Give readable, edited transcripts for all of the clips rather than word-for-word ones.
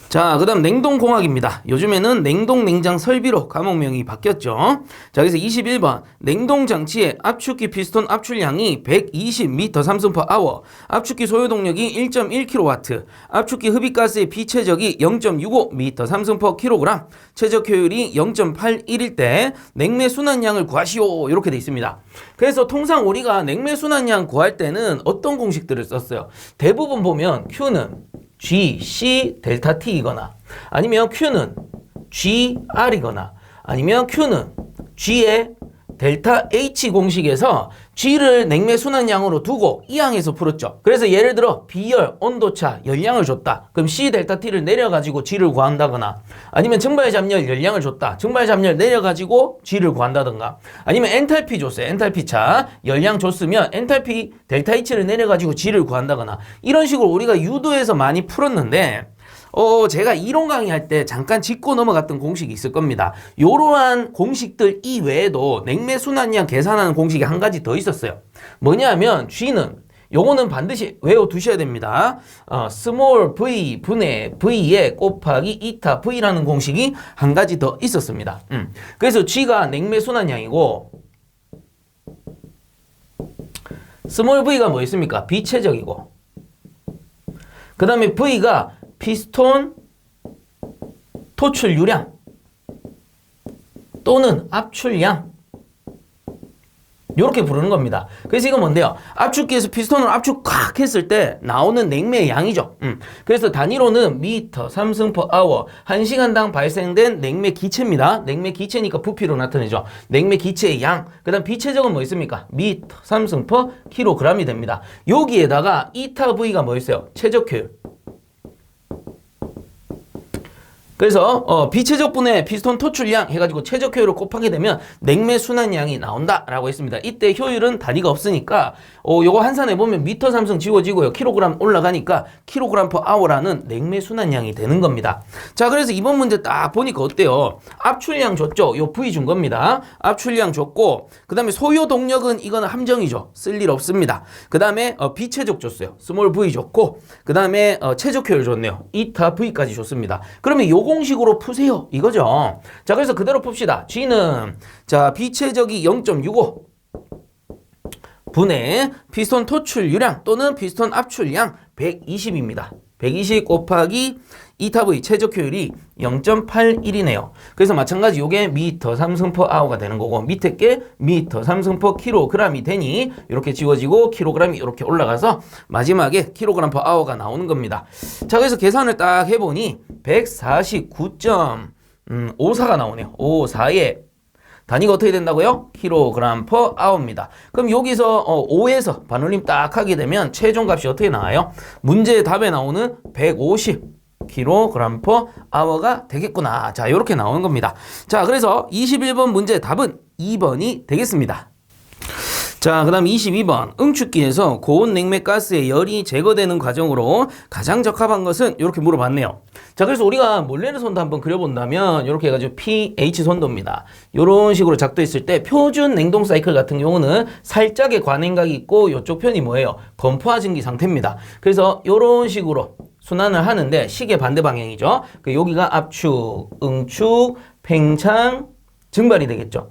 자, 그 다음 냉동공학입니다. 요즘에는 냉동 냉장 설비로 과목명이 바뀌었죠. 자, 그래서 21번 냉동장치의 압축기 피스톤 압출량이 120m 3승/hr, 압축기 소요동력이 1.1kW, 압축기 흡입가스의 비최적이 0.65m 3승/kg, 최적 효율이 0.81일 때 냉매 순환량을 구하시오, 이렇게 돼 있습니다. 그래서 통상 우리가 냉매 순환량 구할 때는 어떤 공식들을 썼어요? 대부분 보면 Q는 G, C, 델타 T이거나 아니면 Q는 G, R이거나 아니면 Q는 G의 델타 H 공식에서 G를 냉매 순환량으로 두고 이 항에서 풀었죠. 그래서 예를 들어 비열, 온도차, 열량을 줬다. 그럼 C 델타 T를 내려가지고 G를 구한다거나 아니면 증발잡열, 열량을 줬다. 증발잡열 내려가지고 G를 구한다든가 아니면 엔탈피 줬어요. 엔탈피 차, 열량 줬으면 엔탈피 델타 H를 내려가지고 G를 구한다거나 이런 식으로 우리가 유도해서 많이 풀었는데 제가 이론 강의할 때 잠깐 짚고 넘어갔던 공식이 있을 겁니다. 이러한 공식들 이외에도 냉매 순환량 계산하는 공식이 한 가지 더 있었어요. 뭐냐면 G는 요거는 반드시 외워두셔야 됩니다. 스몰 v 분의 v에 곱하기 이타 v라는 공식이 한 가지 더 있었습니다. 그래서 G가 냉매 순환량이고 스몰 v가 뭐 있습니까? 비최적이고 그 다음에 v가 피스톤 토출유량 또는 압출량 이렇게 부르는 겁니다. 그래서 이건 뭔데요? 압축기에서 피스톤을 압축 꽉 했을 때 나오는 냉매의 양이죠. 그래서 단위로는 미터 3승/hr 1시간당 발생된 냉매 기체입니다. 냉매 기체니까 부피로 나타내죠. 냉매 기체의 양. 그 다음 비체적은 뭐 있습니까? 미터 3승/kg이 됩니다. 여기에다가 이타 V가 뭐 있어요? 최적 효율. 그래서 비최적분의 피스톤 토출량 해가지고 최적 효율을 곱하게 되면 냉매 순환량이 나온다라고 했습니다. 이때 효율은 단위가 없으니까 요거 한산해 보면 미터 3승 지워지고요. 킬로그램 올라가니까 kg/h라는 냉매 순환량이 되는 겁니다. 자, 그래서 이번 문제 딱 보니까 어때요? 압출량 줬죠. 요 V 준 겁니다. 압출량 줬고 그 다음에 소요 동력은 이거는 함정이죠. 쓸 일 없습니다. 그 다음에 비최적 줬어요. 스몰 V 줬고 그 다음에 최적 효율 줬네요. 이타 V까지 줬습니다. 그러면 요 공식으로 푸세요, 이거죠. 자, 그래서 그대로 풉시다. G는 자 비최적이 0.65 분의 피스톤 토출유량 또는 피스톤 압출량 120입니다. 120 곱하기 이타 V 최적 효율이 0.81이네요. 그래서 마찬가지 요게 미터 3승/h가 되는 거고 밑에 게 미터 3승/kg이 되니 이렇게 지워지고 킬로그램이 이렇게 올라가서 마지막에 kg/h가 나오는 겁니다. 자, 그래서 계산을 딱 해보니 149.54가 나오네요. 54에 단위가 어떻게 된다고요? kg/h입니다. 그럼 여기서 5에서 반올림 딱 하게 되면 최종값이 어떻게 나와요? 문제의 답에 나오는 150 kg/h가 되겠구나. 자, 이렇게 나오는 겁니다. 자, 그래서 21번 문제의 답은 2번이 되겠습니다. 자, 그 다음 22번 응축기에서 고온 냉매 가스의 열이 제거되는 과정으로 가장 적합한 것은 이렇게 물어봤네요. 자, 그래서 우리가 몰레르 선도 한번 그려본다면 이렇게 해가지고 pH 선도입니다. 이런 식으로 작도했을 때 표준 냉동 사이클 같은 경우는 살짝의 관행각이 있고 이쪽 편이 뭐예요? 건포화증기 상태입니다. 그래서 이런 식으로 순환을 하는데 시계 반대 방향이죠. 여기가 압축, 응축, 팽창, 증발이 되겠죠.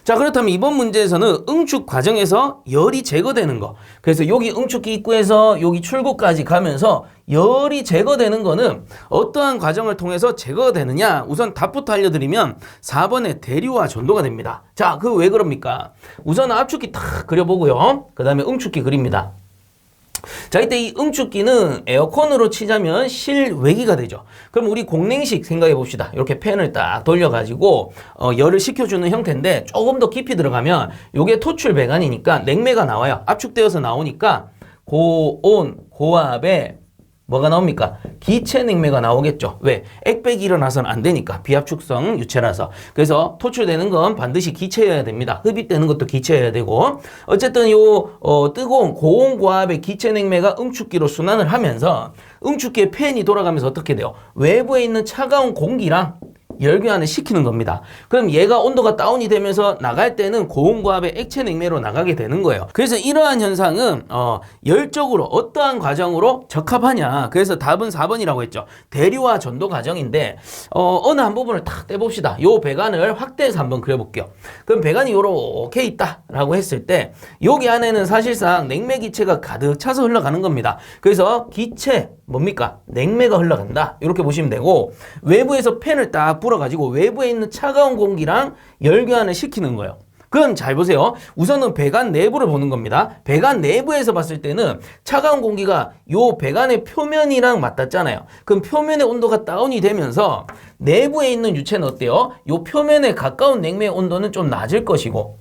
자, 그렇다면 이번 문제에서는 응축 과정에서 열이 제거되는 거. 그래서 여기 응축기 입구에서 여기 출구까지 가면서 열이 제거되는 거는 어떠한 과정을 통해서 제거되느냐? 우선 답부터 알려드리면 4번의 대류와 전도가 됩니다. 자, 그 왜 그럽니까? 우선 압축기 딱 그려보고요. 그 다음에 응축기 그립니다. 자, 이때 이 응축기는 에어컨으로 치자면 실외기가 되죠. 그럼 우리 공냉식 생각해 봅시다. 이렇게 팬을 딱 돌려가지고 열을 식혀주는 형태인데 조금 더 깊이 들어가면 이게 토출 배관이니까 냉매가 나와요. 압축되어서 나오니까 고온, 고압에 뭐가 나옵니까? 기체 냉매가 나오겠죠. 왜? 액백이 일어나서는 안 되니까. 비압축성 유체라서. 그래서 토출되는 건 반드시 기체여야 됩니다. 흡입되는 것도 기체여야 되고. 어쨌든 요 뜨거운 고온 고압의 기체 냉매가 응축기로 순환을 하면서 응축기의 팬이 돌아가면서 어떻게 돼요? 외부에 있는 차가운 공기랑 열교환을 시키는 겁니다. 그럼 얘가 온도가 다운이 되면서 나갈 때는 고온고압의 액체 냉매로 나가게 되는 거예요. 그래서 이러한 현상은 열적으로 어떠한 과정으로 적합하냐. 그래서 답은 4번이라고 했죠. 대류와 전도 과정인데 어느 한 부분을 탁 떼봅시다. 요 배관을 확대해서 한번 그려볼게요. 그럼 배관이 요렇게 있다라고 했을 때 여기 안에는 사실상 냉매 기체가 가득 차서 흘러가는 겁니다. 그래서 기체 뭡니까? 냉매가 흘러간다. 이렇게 보시면 되고 외부에서 팬을 딱 불어가지고 외부에 있는 차가운 공기랑 열교환을 시키는 거예요. 그럼 잘 보세요. 우선은 배관 내부를 보는 겁니다. 배관 내부에서 봤을 때는 차가운 공기가 요 배관의 표면이랑 맞닿잖아요. 그럼 표면의 온도가 다운이 되면서 내부에 있는 유체는 어때요? 요 표면에 가까운 냉매의 온도는 좀 낮을 것이고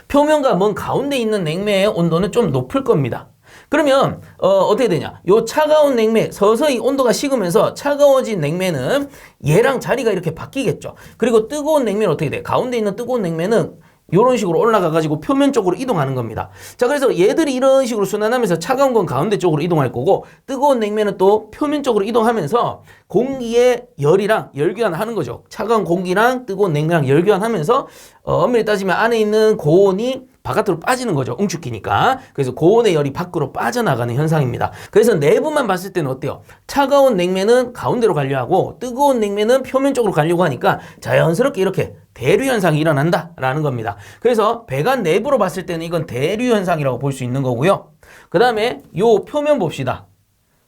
표면과 먼 가운데 있는 냉매의 온도는 좀 높을 겁니다. 그러면 어떻게 되냐? 요 차가운 냉매 서서히 온도가 식으면서 차가워진 냉매는 얘랑 자리가 이렇게 바뀌겠죠. 그리고 뜨거운 냉매는 어떻게 돼? 가운데 있는 뜨거운 냉매는 이런 식으로 올라가 가지고 표면 쪽으로 이동하는 겁니다. 자, 그래서 얘들이 이런 식으로 순환하면서 차가운 건 가운데 쪽으로 이동할 거고 뜨거운 냉매는 또 표면 쪽으로 이동하면서 공기의 열이랑 열교환을 하는 거죠. 차가운 공기랑 뜨거운 냉매랑 열교환하면서 엄밀히 따지면 안에 있는 고온이 바깥으로 빠지는 거죠. 응축기니까. 그래서 고온의 열이 밖으로 빠져나가는 현상입니다. 그래서 내부만 봤을 때는 어때요? 차가운 냉매는 가운데로 가려고 하고 뜨거운 냉매는 표면 쪽으로 가려고 하니까 자연스럽게 이렇게 대류 현상이 일어난다라는 겁니다. 그래서 배관 내부로 봤을 때는 이건 대류 현상이라고 볼 수 있는 거고요. 그 다음에 요 표면 봅시다.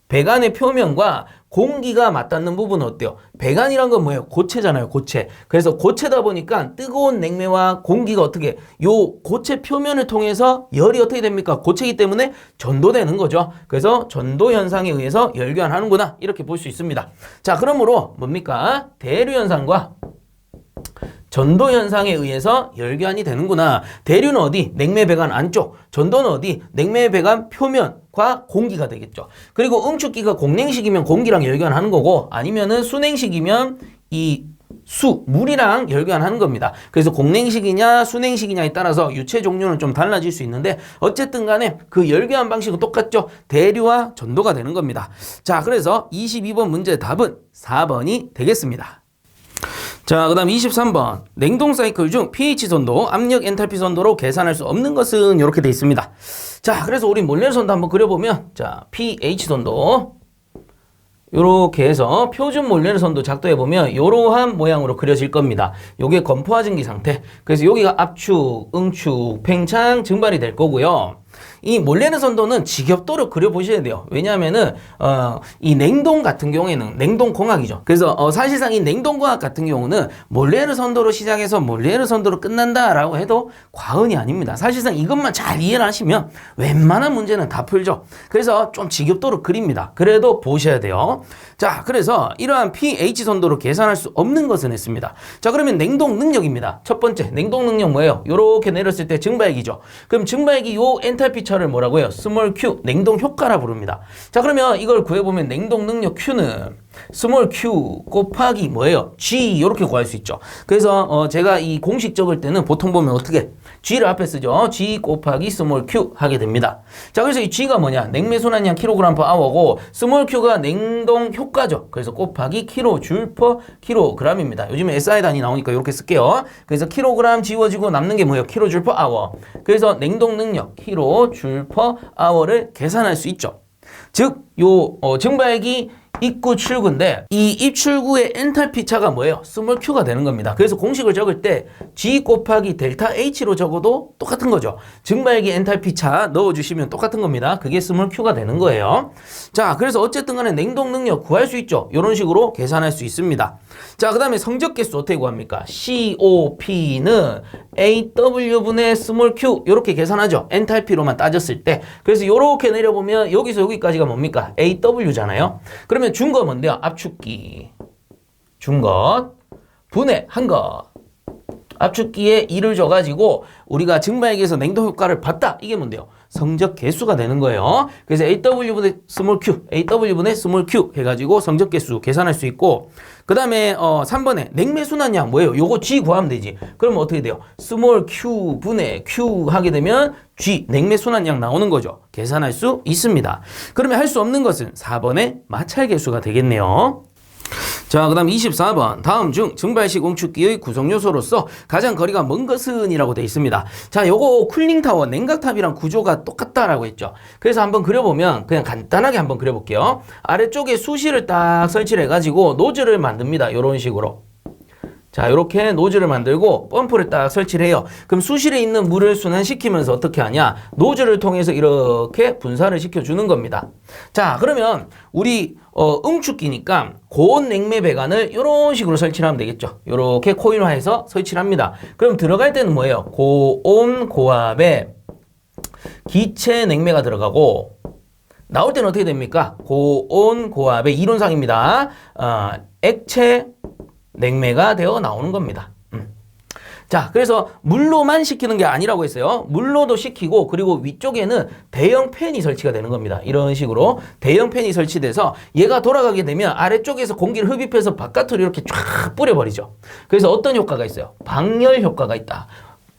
배관의 표면과 공기가 맞닿는 부분은 어때요? 배관이란 건 뭐예요? 고체잖아요, 고체. 그래서 고체다 보니까 뜨거운 냉매와 공기가 어떻게 요 고체 표면을 통해서 열이 어떻게 됩니까? 고체이기 때문에 전도되는 거죠. 그래서 전도 현상에 의해서 열교환하는구나 이렇게 볼 수 있습니다. 자, 그러므로 뭡니까? 대류 현상과 전도 현상에 의해서 열교환이 되는구나. 대류는 어디? 냉매 배관 안쪽. 전도는 어디? 냉매 배관 표면과 공기가 되겠죠. 그리고 응축기가 공냉식이면 공기랑 열교환하는 거고 아니면은 순냉식이면 이 물이랑 열교환하는 겁니다. 그래서 공냉식이냐 순냉식이냐에 따라서 유체 종류는 좀 달라질 수 있는데 어쨌든 간에 그 열교환 방식은 똑같죠. 대류와 전도가 되는 겁니다. 자, 그래서 22번 문제의 답은 4번이 되겠습니다. 자, 그 다음 23번 냉동 사이클 중 pH 선도, 압력 엔탈피 선도로 계산할 수 없는 것은 이렇게 돼 있습니다. 자, 그래서 우리 몰레르 선도 한번 그려보면 자, pH 선도 요렇게 해서 표준 몰레르 선도 작도해보면 이러한 모양으로 그려질 겁니다. 요게 건포화증기 상태. 그래서 여기가 압축, 응축, 팽창, 증발이 될 거고요. 이 몰레르 선도는 직엽도로 그려보셔야 돼요. 왜냐하면은 이 냉동 같은 경우에는 냉동공학이죠. 그래서 사실상 이 냉동공학 같은 경우는 몰레르 선도로 시작해서 몰레르 선도로 끝난다라고 해도 과언이 아닙니다. 사실상 이것만 잘 이해를 하시면 웬만한 문제는 다 풀죠. 그래서 좀 직엽도로 그립니다. 그래도 보셔야 돼요. 자, 그래서 이러한 pH 선도로 계산할 수 없는 것은 했습니다. 자, 그러면 냉동 능력입니다. 첫 번째 냉동 능력 뭐예요? 요렇게 내렸을 때 증발기죠. 그럼 증발기 요 엔탈피 차를 뭐라고 해요? 스몰 q 냉동 효과라 부릅니다. 자, 그러면 이걸 구해보면 냉동 능력 q는 스몰 q 곱하기 뭐예요? g 이렇게 구할 수 있죠. 그래서 제가 이 공식 적을 때는 보통 보면 어떻게 g를 앞에 쓰죠. g 곱하기 스몰 q 하게 됩니다. 자, 그래서 이 g가 뭐냐? 냉매 순환량 kg/h고 스몰 q가 냉동 효과죠. 그래서 곱하기 kJ/kg입니다. 요즘에 SI 단위 나오니까 이렇게 쓸게요. 그래서 kg 지워지고 남는 게 뭐예요? kJ/h. 그래서 냉동 능력 kJ/h를 계산할 수 있죠. 즉, 요 증발기 입구 출구인데 이 입출구의 엔탈피 차가 뭐예요? 스몰 q가 되는 겁니다. 그래서 공식을 적을 때 G 곱하기 델타 H로 적어도 똑같은 거죠. 증발기 엔탈피 차 넣어주시면 똑같은 겁니다. 그게 스몰 q가 되는 거예요. 자, 그래서 어쨌든 간에 냉동 능력 구할 수 있죠. 이런 식으로 계산할 수 있습니다. 자, 그 다음에 성적 개수 어떻게 구합니까? COP는 AW분의 스몰 q 이렇게 계산하죠. 엔탈피로만 따졌을 때. 그래서 이렇게 내려보면 여기서 여기까지가 뭡니까? AW잖아요. 그러면 준 거 뭔데요? 압축기 준 것 분해 한 것. 압축기에 2를 줘가지고 우리가 증발기에서 냉동 효과를 봤다. 이게 뭔데요? 성적 개수가 되는 거예요. 그래서 AW분의 스몰 q, AW분의 스몰 q 해가지고 성적 개수 계산할 수 있고, 그 다음에 3번에 냉매 순환량 뭐예요? 요거 G 구하면 되지. 그러면 어떻게 돼요? 스몰 q 분의 q 하게 되면 G 냉매 순환량 나오는 거죠. 계산할 수 있습니다. 그러면 할 수 없는 것은 4번의 마찰 개수가 되겠네요. 자, 그 다음 24번. 다음 중 증발식 응축기의 구성 요소로서 가장 거리가 먼 것은 이라고 되어 있습니다. 자, 요거 쿨링타워, 냉각탑이랑 구조가 똑같다라고 했죠. 그래서 한번 그려보면 그냥 간단하게 한번 그려볼게요. 아래쪽에 수실을 딱 설치를 해가지고 노즐을 만듭니다. 요런 식으로. 자, 이렇게 노즐을 만들고 펌프를 딱 설치를 해요. 그럼 수실에 있는 물을 순환시키면서 어떻게 하냐? 노즐을 통해서 이렇게 분사를 시켜주는 겁니다. 자, 그러면 우리 응축기니까 고온 냉매 배관을 이런 식으로 설치를 하면 되겠죠. 이렇게 코일화해서 설치를 합니다. 그럼 들어갈 때는 뭐예요? 고온 고압에 기체 냉매가 들어가고 나올 때는 어떻게 됩니까? 고온 고압의 이론상입니다. 액체 냉매가 되어 나오는 겁니다. 자, 그래서 물로만 식히는 게 아니라고 했어요. 물로도 식히고 그리고 위쪽에는 대형 팬이 설치가 되는 겁니다. 이런 식으로 대형 팬이 설치돼서 얘가 돌아가게 되면 아래쪽에서 공기를 흡입해서 바깥으로 이렇게 쫙 뿌려버리죠. 그래서 어떤 효과가 있어요? 방열 효과가 있다.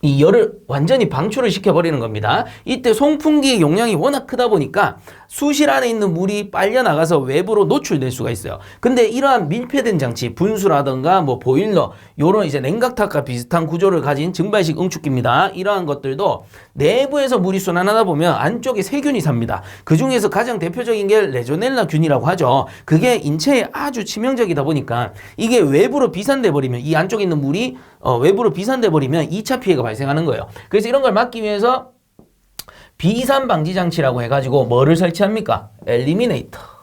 이 열을 완전히 방출을 시켜버리는 겁니다. 이때 송풍기의 용량이 워낙 크다 보니까 수실 안에 있는 물이 빨려 나가서 외부로 노출될 수가 있어요. 근데 이러한 밀폐된 장치, 분수라든가 뭐 보일러, 요런 이제 냉각탑과 비슷한 구조를 가진 증발식 응축기입니다. 이러한 것들도 내부에서 물이 순환하다 보면 안쪽에 세균이 삽니다. 그 중에서 가장 대표적인 게 레조넬라 균이라고 하죠. 그게 인체에 아주 치명적이다 보니까 이게 외부로 비산돼 버리면 이 안쪽에 있는 물이 외부로 비산돼 버리면 2차 피해가 발생하는 거예요. 그래서 이런 걸 막기 위해서 비산 방지 장치라고 해가지고 뭐를 설치합니까? 엘리미네이터.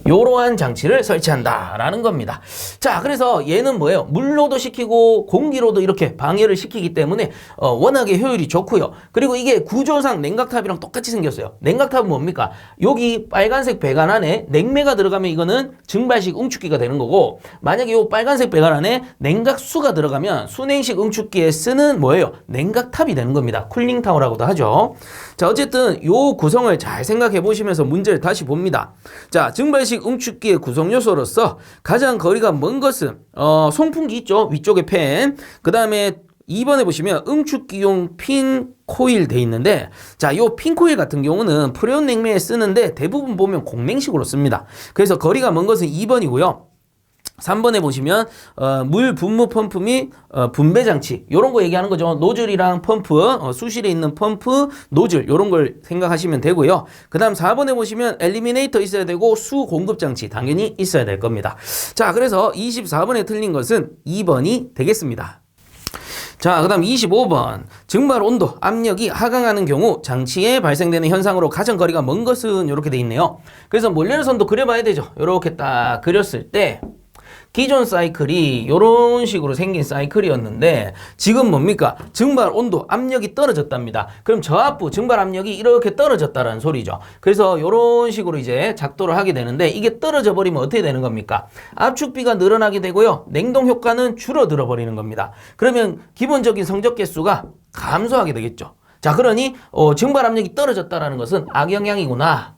요러한 장치를 설치한다라는 겁니다. 자, 그래서 얘는 뭐예요? 물로도 식히고 공기로도 이렇게 방해를 시키기 때문에 워낙에 효율이 좋고요. 그리고 이게 구조상 냉각탑이랑 똑같이 생겼어요. 냉각탑은 뭡니까? 여기 빨간색 배관 안에 냉매가 들어가면 이거는 증발식 응축기가 되는 거고, 만약에 요 빨간색 배관 안에 냉각수가 들어가면 순행식 응축기에 쓰는 뭐예요? 냉각탑이 되는 겁니다. 쿨링타워라고도 하죠. 자, 어쨌든 요 구성을 잘 생각해 보시면서 문제를 다시 봅니다. 자, 증발식 응축기의 구성 요소로서 가장 거리가 먼 것은 송풍기 있죠? 위쪽에 팬. 그 다음에 2번에 보시면 응축기용 핀 코일 돼 있는데, 자, 요 핀 코일 같은 경우는 프레온 냉매에 쓰는데 대부분 보면 공냉식으로 씁니다. 그래서 거리가 먼 것은 2번이고요. 3번에 보시면 물 분무 펌프 및 분배 장치 요런 거 얘기하는 거죠. 노즐이랑 펌프, 수실에 있는 펌프, 노즐 요런 걸 생각하시면 되고요. 그 다음 4번에 보시면 엘리미네이터 있어야 되고 수 공급 장치 당연히 있어야 될 겁니다. 자, 그래서 24번에 틀린 것은 2번이 되겠습니다. 자, 그 다음 25번. 증발 온도, 압력이 하강하는 경우 장치에 발생되는 현상으로 가장 거리가 먼 것은 이렇게 돼 있네요. 그래서 몰레르선도 그려봐야 되죠. 이렇게 딱 그렸을 때 기존 사이클이 이런 식으로 생긴 사이클이었는데 지금 뭡니까? 증발 온도, 압력이 떨어졌답니다. 그럼 저압부, 증발 압력이 이렇게 떨어졌다는 소리죠. 그래서 이런 식으로 이제 작동을 하게 되는데 이게 떨어져 버리면 어떻게 되는 겁니까? 압축비가 늘어나게 되고요. 냉동 효과는 줄어들어 버리는 겁니다. 그러면 기본적인 성적 개수가 감소하게 되겠죠. 자, 그러니 증발 압력이 떨어졌다는 것은 악영향이구나.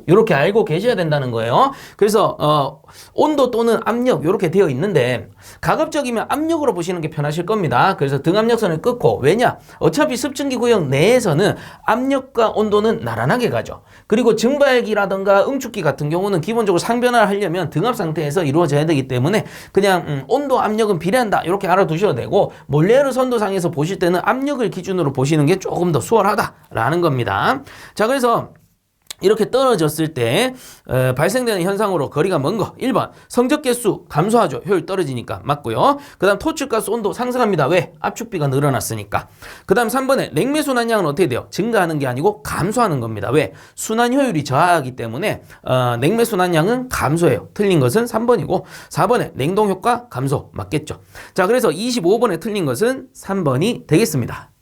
이렇게 알고 계셔야 된다는 거예요. 그래서 온도 또는 압력 이렇게 되어 있는데 가급적이면 압력으로 보시는 게 편하실 겁니다. 그래서 등압력선을 끊고, 왜냐? 어차피 습증기 구역 내에서는 압력과 온도는 나란하게 가죠. 그리고 증발기라든가 응축기 같은 경우는 기본적으로 상변화를 하려면 등압 상태에서 이루어져야 되기 때문에 그냥 온도, 압력은 비례한다 이렇게 알아두셔도 되고, 몰레르 선도상에서 보실 때는 압력을 기준으로 보시는 게 조금 더 수월하다라는 겁니다. 자, 그래서 이렇게 떨어졌을 때 발생되는 현상으로 거리가 먼 거 1번 성적 개수 감소하죠. 효율 떨어지니까 맞고요. 그 다음 토출가스 온도 상승합니다. 왜? 압축비가 늘어났으니까. 그 다음 3번에 냉매 순환량은 어떻게 돼요? 증가하는 게 아니고 감소하는 겁니다. 왜? 순환 효율이 저하하기 때문에 냉매 순환량은 감소해요. 틀린 것은 3번이고 4번에 냉동 효과 감소 맞겠죠. 자, 그래서 25번에 틀린 것은 3번이 되겠습니다.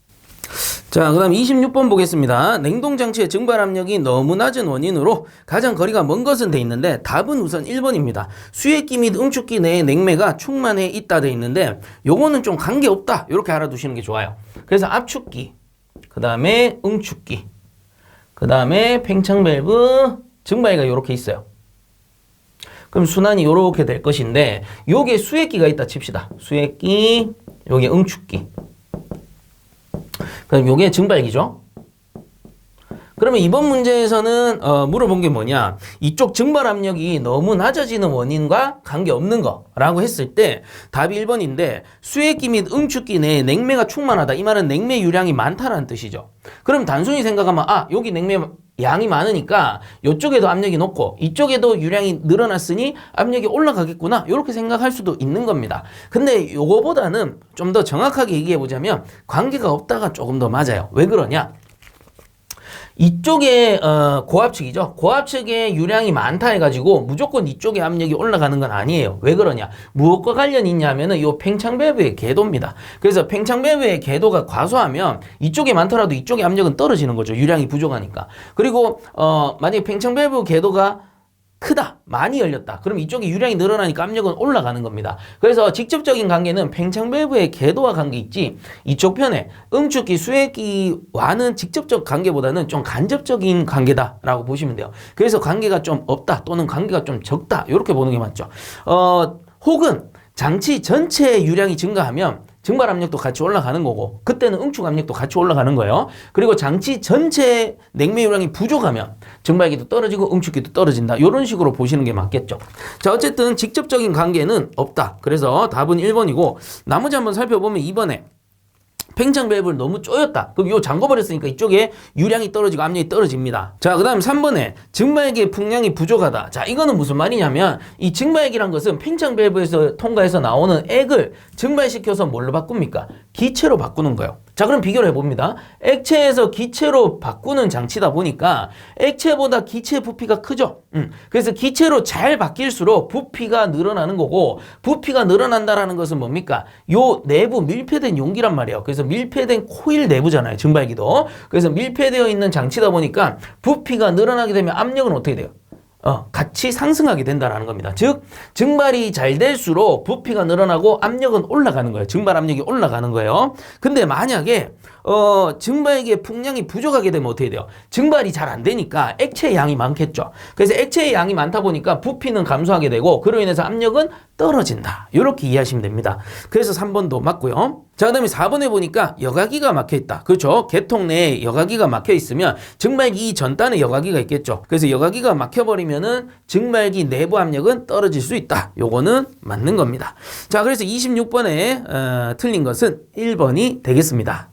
자, 그 다음 26번 보겠습니다. 냉동장치의 증발 압력이 너무 낮은 원인으로 가장 거리가 먼 것은 돼 있는데 답은 우선 1번입니다. 수액기 및 응축기 내에 냉매가 충만해 있다 돼 있는데 요거는 좀 관계없다 이렇게 알아두시는 게 좋아요. 그래서 압축기, 그 다음에 응축기, 그 다음에 팽창 밸브, 증발기가 이렇게 있어요. 그럼 순환이 이렇게 될 것인데 요게 수액기가 있다 칩시다. 수액기, 요게 응축기. 그럼 요게 증발기죠. 그러면 이번 문제에서는 물어본 게 뭐냐? 이쪽 증발 압력이 너무 낮아지는 원인과 관계없는 거라고 했을 때 답이 1번인데 수액기 및 응축기 내에 냉매가 충만하다. 이 말은 냉매 유량이 많다라는 뜻이죠. 그럼 단순히 생각하면 여기 냉매 양이 많으니까 이쪽에도 압력이 높고 이쪽에도 유량이 늘어났으니 압력이 올라가겠구나 이렇게 생각할 수도 있는 겁니다. 근데 요거보다는 좀 더 정확하게 얘기해 보자면 관계가 없다가 조금 더 맞아요. 왜 그러냐? 이쪽에 고압측이죠. 고압측에 유량이 많다 해가지고 무조건 이쪽에 압력이 올라가는 건 아니에요. 왜 그러냐? 무엇과 관련이 있냐면은 요 팽창밸브의 궤도입니다. 그래서 팽창밸브의 궤도가 과소하면 이쪽에 많더라도 이쪽에 압력은 떨어지는 거죠. 유량이 부족하니까. 그리고 만약에 팽창밸브 궤도가 크다, 많이 열렸다. 그럼 이쪽에 유량이 늘어나니까 압력은 올라가는 겁니다. 그래서 직접적인 관계는 팽창밸브의 궤도와 관계 있지 이쪽 편에 응축기, 수액기와는 직접적 관계보다는 좀 간접적인 관계다라고 보시면 돼요. 그래서 관계가 좀 없다 또는 관계가 좀 적다 이렇게 보는 게 맞죠. 혹은 장치 전체의 유량이 증가하면 증발 압력도 같이 올라가는 거고 그때는 응축 압력도 같이 올라가는 거예요. 그리고 장치 전체 냉매 유량이 부족하면 증발기도 떨어지고 응축기도 떨어진다. 이런 식으로 보시는 게 맞겠죠. 자, 어쨌든 직접적인 관계는 없다. 그래서 답은 1번이고 나머지 한번 살펴보면 2번에 팽창밸브를 너무 쪼였다. 그럼 요 잠궈버렸으니까 이쪽에 유량이 떨어지고 압력이 떨어집니다. 자, 그 다음 3번에 증발기의 풍량이 부족하다. 자, 이거는 무슨 말이냐면 이 증발기란 것은 팽창밸브에서 통과해서 나오는 액을 증발시켜서 뭘로 바꿉니까? 기체로 바꾸는 거예요. 자, 그럼 비교를 해봅니다. 액체에서 기체로 바꾸는 장치다 보니까 액체보다 기체 부피가 크죠. 그래서 기체로 잘 바뀔수록 부피가 늘어나는 거고 부피가 늘어난다라는 것은 뭡니까? 요 내부 밀폐된 용기란 말이에요. 그래서 밀폐된 코일 내부잖아요. 증발기도. 그래서 밀폐되어 있는 장치다 보니까 부피가 늘어나게 되면 압력은 어떻게 돼요? 같이 상승하게 된다는 겁니다. 즉 증발이 잘 될수록 부피가 늘어나고 압력은 올라가는 거예요. 증발 압력이 올라가는 거예요. 근데 만약에 증발기의 풍량이 부족하게 되면 어떻게 돼요? 증발이 잘 안 되니까 액체의 양이 많겠죠. 그래서 액체의 양이 많다 보니까 부피는 감소하게 되고 그로 인해서 압력은 떨어진다. 이렇게 이해하시면 됩니다. 그래서 3번도 맞고요. 자, 그 다음에 4번에 보니까 여과기가 막혀있다. 그렇죠? 개통 내에 여과기가 막혀있으면 증발기 전단에 여과기가 있겠죠. 그래서 여과기가 막혀버리면은 증발기 내부 압력은 떨어질 수 있다. 요거는 맞는 겁니다. 자, 그래서 26번에 틀린 것은 1번이 되겠습니다.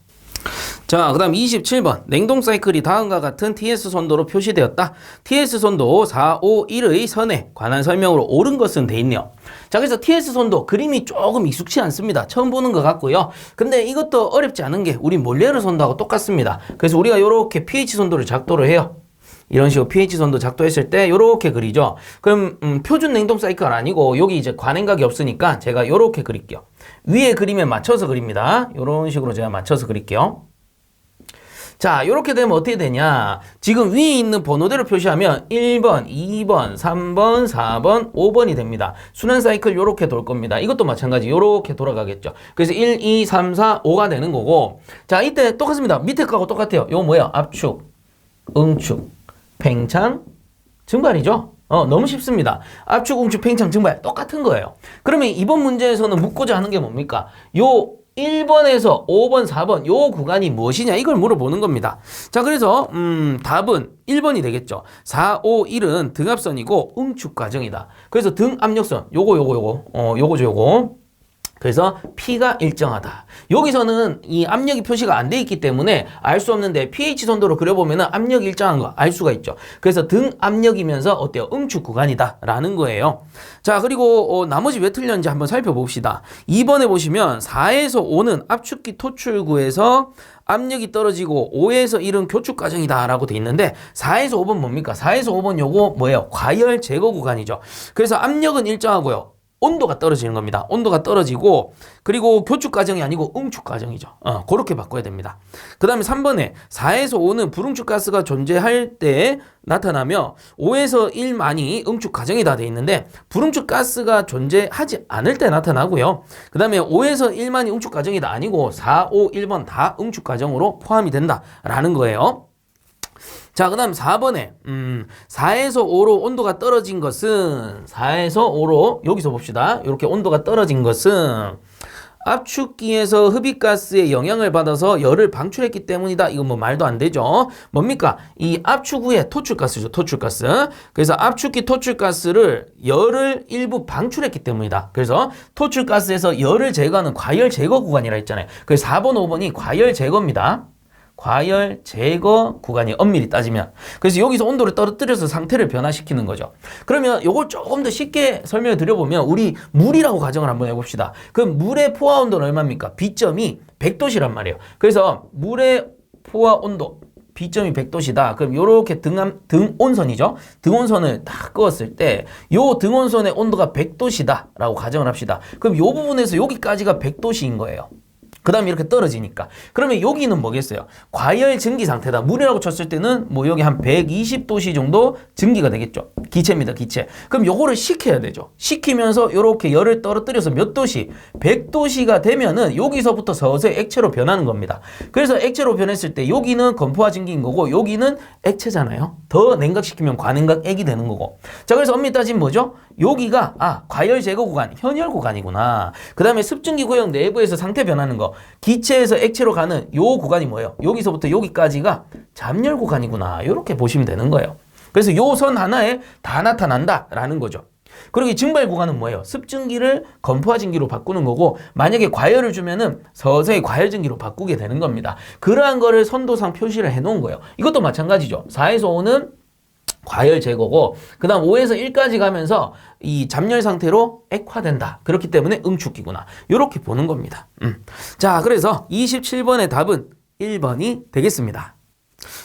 자, 그 다음 27번 냉동 사이클이 다음과 같은 TS 선도로 표시되었다. TS 선도 4, 5, 1의 선에 관한 설명으로 옳은 것은 돼 있네요. 자, 그래서 TS 선도 그림이 조금 익숙치 않습니다. 처음 보는 것 같고요. 근데 이것도 어렵지 않은 게 우리 몰레르 선도하고 똑같습니다. 그래서 우리가 이렇게 pH 선도를 작도를 해요. 이런 식으로 pH 선도 작도했을 때 이렇게 그리죠. 그럼 표준 냉동 사이클 아니고 여기 이제 관행각이 없으니까 제가 이렇게 그릴게요. 위에 그림에 맞춰서 그립니다. 이런 식으로 제가 맞춰서 그릴게요. 자, 이렇게 되면 어떻게 되냐? 지금 위에 있는 번호대로 표시하면 1번, 2번, 3번, 4번, 5번이 됩니다. 순환 사이클 이렇게 돌 겁니다. 이것도 마찬가지 이렇게 돌아가겠죠. 그래서 1, 2, 3, 4, 5가 되는 거고 자, 이때 똑같습니다. 밑에 거하고 똑같아요. 이거 뭐예요? 압축, 응축, 팽창, 증발이죠. 너무 쉽습니다. 압축, 응축, 팽창, 증발 똑같은 거예요. 그러면 이번 문제에서는 묻고자 하는 게 뭡니까? 요 1번에서 5번, 4번 요 구간이 무엇이냐 이걸 물어보는 겁니다. 자, 그래서 답은 1번이 되겠죠. 4, 5, 1은 등압선이고 응축 과정이다. 그래서 등압력선 요거. 그래서 P가 일정하다. 여기서는 이 압력이 표시가 안 돼 있기 때문에 알 수 없는데 pH 선도로 그려보면 압력이 일정한 거 알 수가 있죠. 그래서 등압력이면서 어때요? 응축 구간이다 라는 거예요. 자, 그리고 나머지 왜 틀렸는지 한번 살펴봅시다. 2번에 보시면 4에서 5는 압축기 토출구에서 압력이 떨어지고 5에서 1은 교축 과정이다 라고 돼 있는데 4에서 5번 뭡니까? 4에서 5번 요거 뭐예요? 과열 제거 구간이죠. 그래서 압력은 일정하고요. 온도가 떨어지는 겁니다. 온도가 떨어지고 그리고 교축 과정이 아니고 응축 과정이죠. 그렇게 바꿔야 됩니다. 그 다음에 3번에 4에서 5는 불응축 가스가 존재할 때 나타나며 5에서 1만이 응축 과정이다 돼 있는데 불응축 가스가 존재하지 않을 때 나타나고요. 그 다음에 5에서 1만이 응축 과정이다 아니고 4, 5, 1번 다 응축 과정으로 포함이 된다라는 거예요. 자, 그 다음 4번에 4에서 5로 온도가 떨어진 것은 4에서 5로 여기서 봅시다. 이렇게 온도가 떨어진 것은 압축기에서 흡입가스의 영향을 받아서 열을 방출했기 때문이다. 이건 뭐 말도 안 되죠. 뭡니까? 이 압축 후에 토출가스죠. 토출가스. 그래서 압축기 토출가스를 열을 일부 방출했기 때문이다. 그래서 토출가스에서 열을 제거하는 과열 제거 구간이라 했잖아요. 그래서 4번, 5번이 과열 제거입니다. 과열 제거 구간이 엄밀히 따지면. 그래서 여기서 온도를 떨어뜨려서 상태를 변화시키는 거죠. 그러면 이걸 조금 더 쉽게 설명을 드려보면 우리 물이라고 가정을 한번 해봅시다. 그럼 물의 포화 온도는 얼마입니까? B점이 100도시란 말이에요. 그래서 물의 포화 온도 B점이 100도시다. 그럼 요렇게 등온선이죠. 등온선을 딱 그었을 때 요 등온선의 온도가 100도시다 라고 가정을 합시다. 그럼 요 부분에서 여기까지가 100도시인 거예요. 그 다음에 이렇게 떨어지니까. 그러면 여기는 뭐겠어요? 과열 증기 상태다. 물이라고 쳤을 때는 뭐 여기 한 120도씨 정도 증기가 되겠죠. 기체입니다, 기체. 그럼 요거를 식혀야 되죠. 식히면서 이렇게 열을 떨어뜨려서 몇 도씨? 100도씨가 되면은 여기서부터 서서히 액체로 변하는 겁니다. 그래서 액체로 변했을 때 여기는 건포화 증기인 거고 여기는 액체잖아요. 더 냉각시키면 과냉각액이 되는 거고. 자, 그래서 엄밀히 따지면 뭐죠? 여기가 과열 제거 구간, 현열 구간이구나. 그 다음에 습증기 구역 내부에서 상태 변하는 거. 기체에서 액체로 가는 요 구간이 뭐예요? 여기서부터 여기까지가 잠열 구간이구나. 이렇게 보시면 되는 거예요. 그래서 요 선 하나에 다 나타난다라는 거죠. 그리고 이 증발 구간은 뭐예요? 습증기를 건포화 증기로 바꾸는 거고 만약에 과열을 주면은 서서히 과열 증기로 바꾸게 되는 겁니다. 그러한 거를 선도상 표시를 해놓은 거예요. 이것도 마찬가지죠. 4에서 5는 과열 제거고 그 다음 5에서 1까지 가면서 이 잠열 상태로 액화된다. 그렇기 때문에 응축기구나. 이렇게 보는 겁니다. 자, 그래서 27번의 답은 1번이 되겠습니다.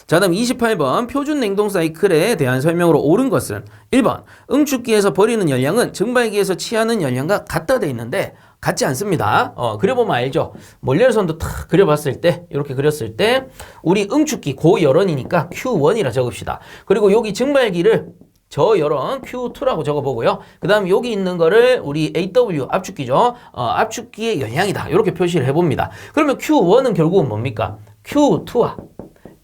자, 다음 28번 표준 냉동 사이클에 대한 설명으로 옳은 것은 1번 응축기에서 버리는 열량은 증발기에서 취하는 열량과 같다 돼 있는데 같지 않습니다. 그려보면 알죠. 몰레르선도 탁 그려봤을 때 이렇게 그렸을 때 우리 응축기 고열원이니까 Q1이라 적읍시다. 그리고 여기 증발기를 저열원 Q2라고 적어보고요. 그 다음 여기 있는 거를 우리 AW 압축기죠. 압축기의 열량이다. 이렇게 표시를 해봅니다. 그러면 Q1은 결국은 뭡니까? Q2와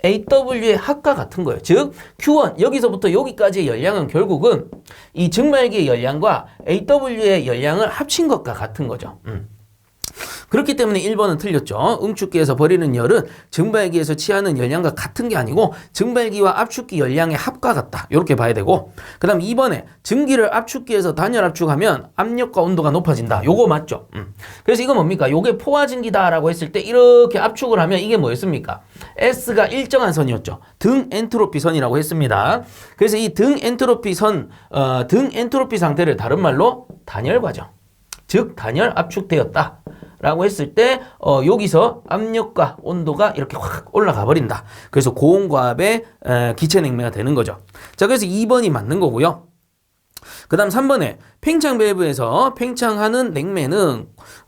AW의 합과 같은 거예요. 즉 Q1 여기서부터 여기까지의 열량은 결국은 이 증발기의 열량과 AW의 열량을 합친 것과 같은 거죠. 그렇기 때문에 1번은 틀렸죠. 응축기에서 버리는 열은 증발기에서 취하는 열량과 같은 게 아니고 증발기와 압축기 열량의 합과 같다. 이렇게 봐야 되고 그 다음 2번에 증기를 압축기에서 단열 압축하면 압력과 온도가 높아진다. 요거 맞죠? 그래서 이거 뭡니까? 요게 포화 증기다라고 했을 때 이렇게 압축을 하면 이게 뭐였습니까? S가 일정한 선이었죠. 등 엔트로피 선이라고 했습니다. 그래서 이 등 엔트로피 선, 등 엔트로피 상태를 다른 말로 단열 과정. 즉 단열 압축되었다. 라고 했을 때 여기서 압력과 온도가 이렇게 확 올라가 버린다. 그래서 고온과압의 기체 냉매가 되는 거죠. 자, 그래서 2번이 맞는 거고요. 그 다음 3번에 팽창 밸브에서 팽창하는 냉매는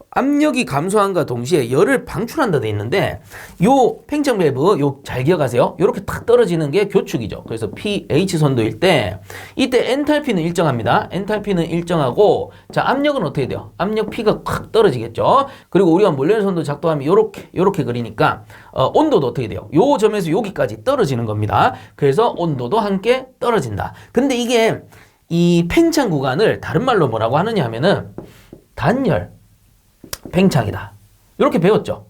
압력이 감소함과 동시에 열을 방출한다 돼 있는데 요 팽창 밸브 요 잘 기억하세요. 요렇게 탁 떨어지는 게 교축이죠. 그래서 pH 선도일 때 이때 엔탈피는 일정합니다. 엔탈피는 일정하고 자, 압력은 어떻게 돼요? 압력 P가 확 떨어지겠죠. 그리고 우리가 몰레르 선도 작동하면 요렇게 그리니까 온도도 어떻게 돼요? 요 점에서 여기까지 떨어지는 겁니다. 그래서 온도도 함께 떨어진다. 근데 이게 이 팽창 구간을 다른 말로 뭐라고 하느냐 하면은 단열 팽창이다. 이렇게 배웠죠.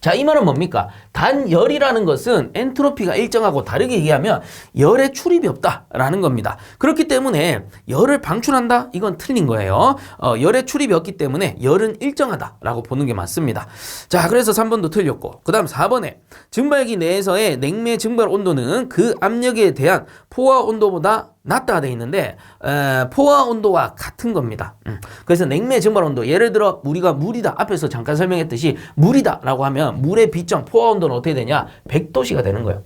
자, 이 말은 뭡니까? 단열이라는 것은 엔트로피가 일정하고 다르게 얘기하면 열의 출입이 없다라는 겁니다. 그렇기 때문에 열을 방출한다? 이건 틀린 거예요. 열의 출입이 없기 때문에 열은 일정하다라고 보는 게 맞습니다. 자, 그래서 3번도 틀렸고 그 다음 4번에 증발기 내에서의 냉매 증발 온도는 그 압력에 대한 포화 온도보다 낮다 돼 있는데 포화 온도와 같은 겁니다. 그래서 냉매 증발 온도 예를 들어 우리가 물이다 앞에서 잠깐 설명했듯이 물이다 라고 하면 물의 B점 포화 온도는 어떻게 되냐 100도씨가 되는 거예요.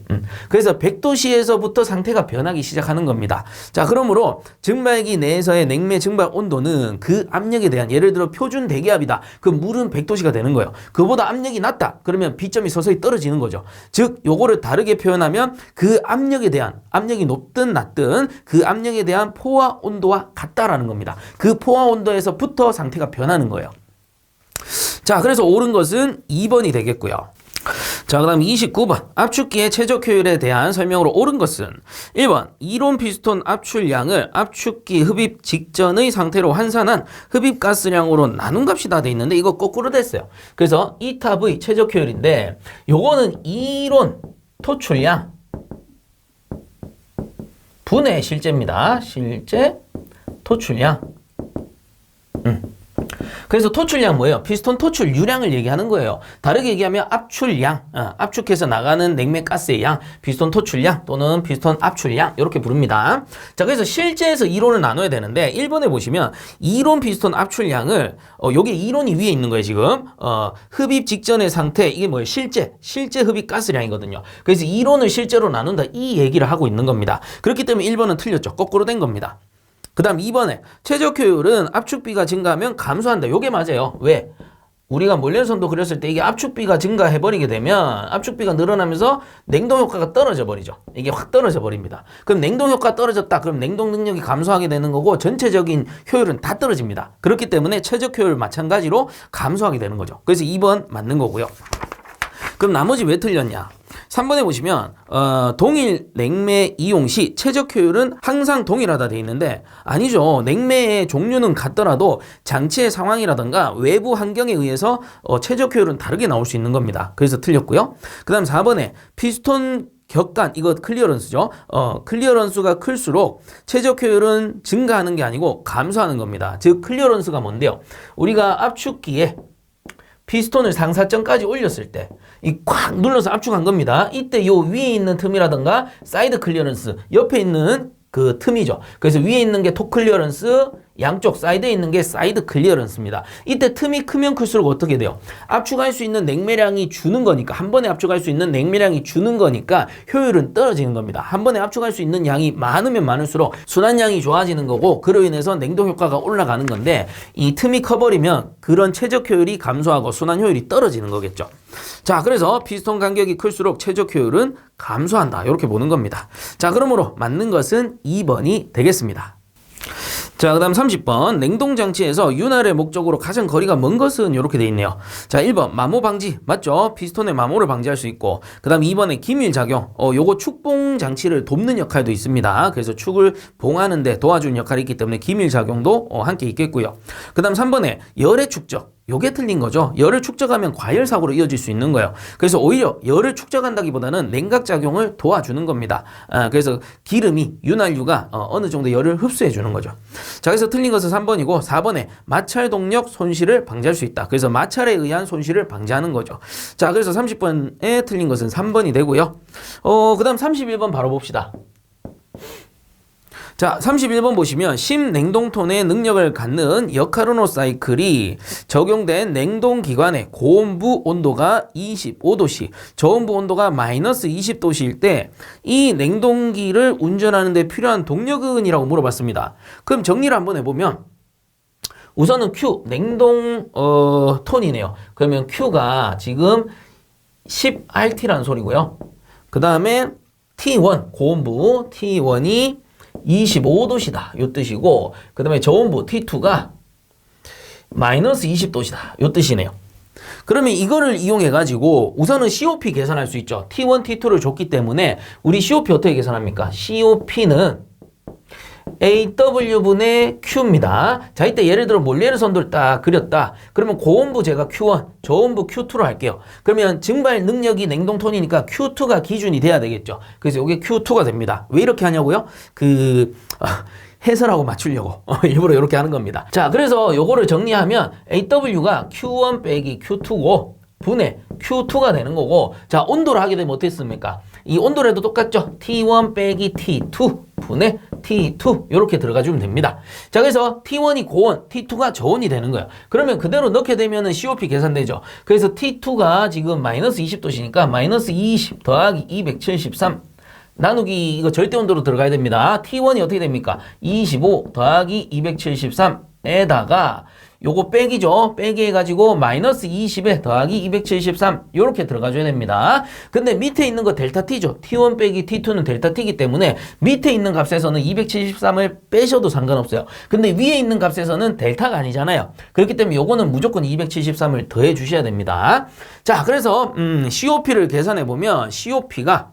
그래서 100도씨에서부터 상태가 변하기 시작하는 겁니다. 자, 그러므로 증발기 내에서의 냉매 증발 온도는 그 압력에 대한 예를 들어 표준 대기압이다. 그 물은 100도씨가 되는 거예요. 그보다 압력이 낮다. 그러면 B점이 서서히 떨어지는 거죠. 즉 요거를 다르게 표현하면 그 압력에 대한 압력이 높든 낮든 그 압력에 대한 포화 온도와 같다라는 겁니다. 그 포화 온도에서부터 상태가 변하는 거예요. 자, 그래서 옳은 것은 2번이 되겠고요. 자, 자, 그 다음 29번. 압축기의 최적 효율에 대한 설명으로 옳은 것은 1번. 이론 피스톤 압출량을 압축기 흡입 직전의 상태로 환산한 흡입가스량으로 나눈 값이 다 돼 있는데 이거 거꾸로 됐어요. 그래서 이 탑의 최적 효율인데 요거는 이론 토출량 분의 실제입니다. 실제 토출량. 그래서 토출량 뭐예요? 피스톤 토출 유량을 얘기하는 거예요. 다르게 얘기하면 압출량, 압축해서 나가는 냉매 가스의 양, 피스톤 토출량 또는 피스톤 압출량 이렇게 부릅니다. 자, 그래서 실제에서 이론을 나눠야 되는데 1번에 보시면 이론 피스톤 압출량을 요게 이론이 위에 있는 거예요, 지금. 흡입 직전의 상태, 이게 뭐예요? 실제 흡입 가스량이거든요. 그래서 이론을 실제로 나눈다 이 얘기를 하고 있는 겁니다. 그렇기 때문에 1번은 틀렸죠. 거꾸로 된 겁니다. 그 다음 2번에 최적 효율은 압축비가 증가하면 감소한다. 요게 맞아요. 왜? 우리가 몰려선도 그렸을 때 이게 압축비가 증가해버리게 되면 압축비가 늘어나면서 냉동 효과가 떨어져 버리죠. 이게 확 떨어져 버립니다. 그럼 냉동 효과 떨어졌다. 그럼 냉동 능력이 감소하게 되는 거고 전체적인 효율은 다 떨어집니다. 그렇기 때문에 최적 효율 마찬가지로 감소하게 되는 거죠. 그래서 2번 맞는 거고요. 그럼 나머지 왜 틀렸냐? 3번에 보시면 동일 냉매 이용 시 최적 효율은 항상 동일하다 돼 있는데 아니죠. 냉매의 종류는 같더라도 장치의 상황이라든가 외부 환경에 의해서 최적 효율은 다르게 나올 수 있는 겁니다. 그래서 틀렸고요. 그 다음 4번에 피스톤 격간, 이거 클리어런스죠. 클리어런스가 클수록 최적 효율은 증가하는 게 아니고 감소하는 겁니다. 즉 클리어런스가 뭔데요? 우리가 압축기에 피스톤을 상사점까지 올렸을 때 이 꽉 눌러서 압축한 겁니다. 이때 요 위에 있는 틈이라든가 사이드 클리어런스 옆에 있는 그 틈이죠. 그래서 위에 있는 게 톱 클리어런스, 양쪽 사이드에 있는 게 사이드 클리어런스입니다. 이때 틈이 크면 클수록 어떻게 돼요? 압축할 수 있는 냉매량이 주는 거니까, 한 번에 압축할 수 있는 냉매량이 주는 거니까 효율은 떨어지는 겁니다. 한 번에 압축할 수 있는 양이 많으면 많을수록 순환량이 좋아지는 거고 그로 인해서 냉동 효과가 올라가는 건데 이 틈이 커버리면 그런 최적 효율이 감소하고 순환 효율이 떨어지는 거겠죠. 자, 그래서 피스톤 간격이 클수록 최적 효율은 감소한다. 이렇게 보는 겁니다. 자, 그러므로 맞는 것은 2번이 되겠습니다. 자, 그 다음 30번. 냉동장치에서 윤활의 목적으로 가장 거리가 먼 것은 이렇게 돼 있네요. 자, 1번 마모 방지. 맞죠? 피스톤의 마모를 방지할 수 있고, 그 다음 2번에 기밀작용. 요거 축봉 장치를 돕는 역할도 있습니다. 그래서 축을 봉하는데 도와주는 역할이 있기 때문에 기밀작용도 함께 있겠고요. 그 다음 3번에 열의 축적. 요게 틀린 거죠. 열을 축적하면 과열사고로 이어질 수 있는 거예요. 그래서 오히려 열을 축적한다기보다는 냉각작용을 도와주는 겁니다. 그래서 기름이, 윤활유가 어느 정도 열을 흡수해 주는 거죠. 자, 그래서 틀린 것은 3번이고 4번에 마찰 동력 손실을 방지할 수 있다. 그래서 마찰에 의한 손실을 방지하는 거죠. 자, 그래서 30번에 틀린 것은 3번이 되고요. 그 다음 31번 바로 봅시다. 자, 31번 보시면 심냉동톤의 능력을 갖는 여카르노 사이클이 적용된 냉동기관의 고온부 온도가 25도씨, 저온부 온도가 마이너스 20도씨일 때 이 냉동기를 운전하는 데 필요한 동력은? 이라고 물어봤습니다. 그럼 정리를 한번 해보면 우선은 Q, 냉동 톤이네요. 그러면 Q가 지금 10RT라는 소리고요. 그 다음에 T1, 고온부 T1이 25도시다. 요 뜻이고, 그 다음에 저온부 T2가 마이너스 20도시다. 요 뜻이네요. 그러면 이거를 이용해가지고 우선은 COP 계산할 수 있죠. T1, T2를 줬기 때문에 우리 COP 어떻게 계산합니까? COP는 AW분의 Q입니다. 자, 이때 예를 들어 몰리에르 선도를 딱 그렸다. 그러면 고온부 제가 Q1, 저온부 Q2로 할게요. 그러면 증발 능력이 냉동톤이니까 Q2가 기준이 돼야 되겠죠. 그래서 이게 Q2가 됩니다. 왜 이렇게 하냐고요? 해설하고 맞추려고 일부러 이렇게 하는 겁니다. 자, 그래서 요거를 정리하면 AW가 Q1 빼기 Q2고 분의 Q2가 되는 거고, 자, 온도를 하게 되면 어떻습니까? 이 온도에도 똑같죠? T1 빼기 T2 분의 T2 이렇게 들어가주면 됩니다. 자, 그래서 T1이 고온, T2가 저온이 되는 거예요. 그러면 그대로 넣게 되면은 COP 계산되죠. 그래서 T2가 지금 마이너스 20도시니까 마이너스 20 더하기 273 나누기 이거 절대 온도로 들어가야 됩니다. T1이 어떻게 됩니까? 25 더하기 273에다가 요거 빼기죠. 빼기 해가지고 마이너스 20에 더하기 273 요렇게 들어가줘야 됩니다. 근데 밑에 있는 거 델타 t죠. t1 빼기 t2는 델타 t이기 때문에 밑에 있는 값에서는 273을 빼셔도 상관없어요. 근데 위에 있는 값에서는 델타가 아니잖아요. 그렇기 때문에 요거는 무조건 273을 더해 주셔야 됩니다. 자, 그래서 COP를 계산해 보면 COP가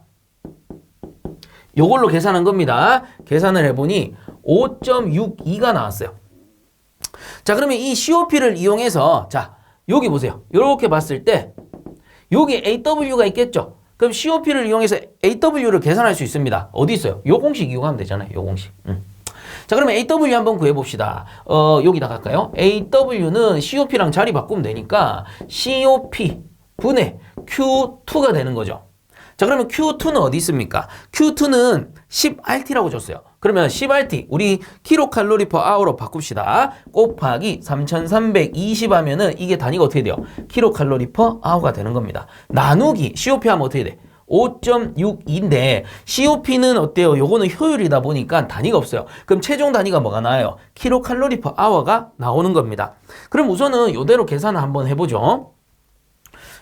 요걸로 계산한 겁니다. 계산을 해보니 5.62가 나왔어요. 자, 그러면 이 COP를 이용해서 자, 여기 보세요. 이렇게 봤을 때 여기 AW가 있겠죠. 그럼 COP를 이용해서 AW를 계산할 수 있습니다. 어디 있어요? 요 공식 이용하면 되잖아요. 요 공식. 자, 그러면 AW 한번 구해봅시다. 여기다 갈까요? AW는 COP랑 자리 바꾸면 되니까 COP 분의 Q2가 되는 거죠. 자, 그러면 Q2는 어디 있습니까? Q2는 10RT라고 줬어요. 그러면 10RT, 우리 킬로칼로리 per hour로 바꿉시다. 곱하기 3320 하면은 이게 단위가 어떻게 돼요? 킬로칼로리 per hour가 되는 겁니다. 나누기 COP 하면 어떻게 돼? 5.62인데 COP는 어때요? 요거는 효율이다 보니까 단위가 없어요. 그럼 최종 단위가 뭐가 나와요? 킬로칼로리 per hour가 나오는 겁니다. 그럼 우선은 요대로 계산을 한번 해보죠.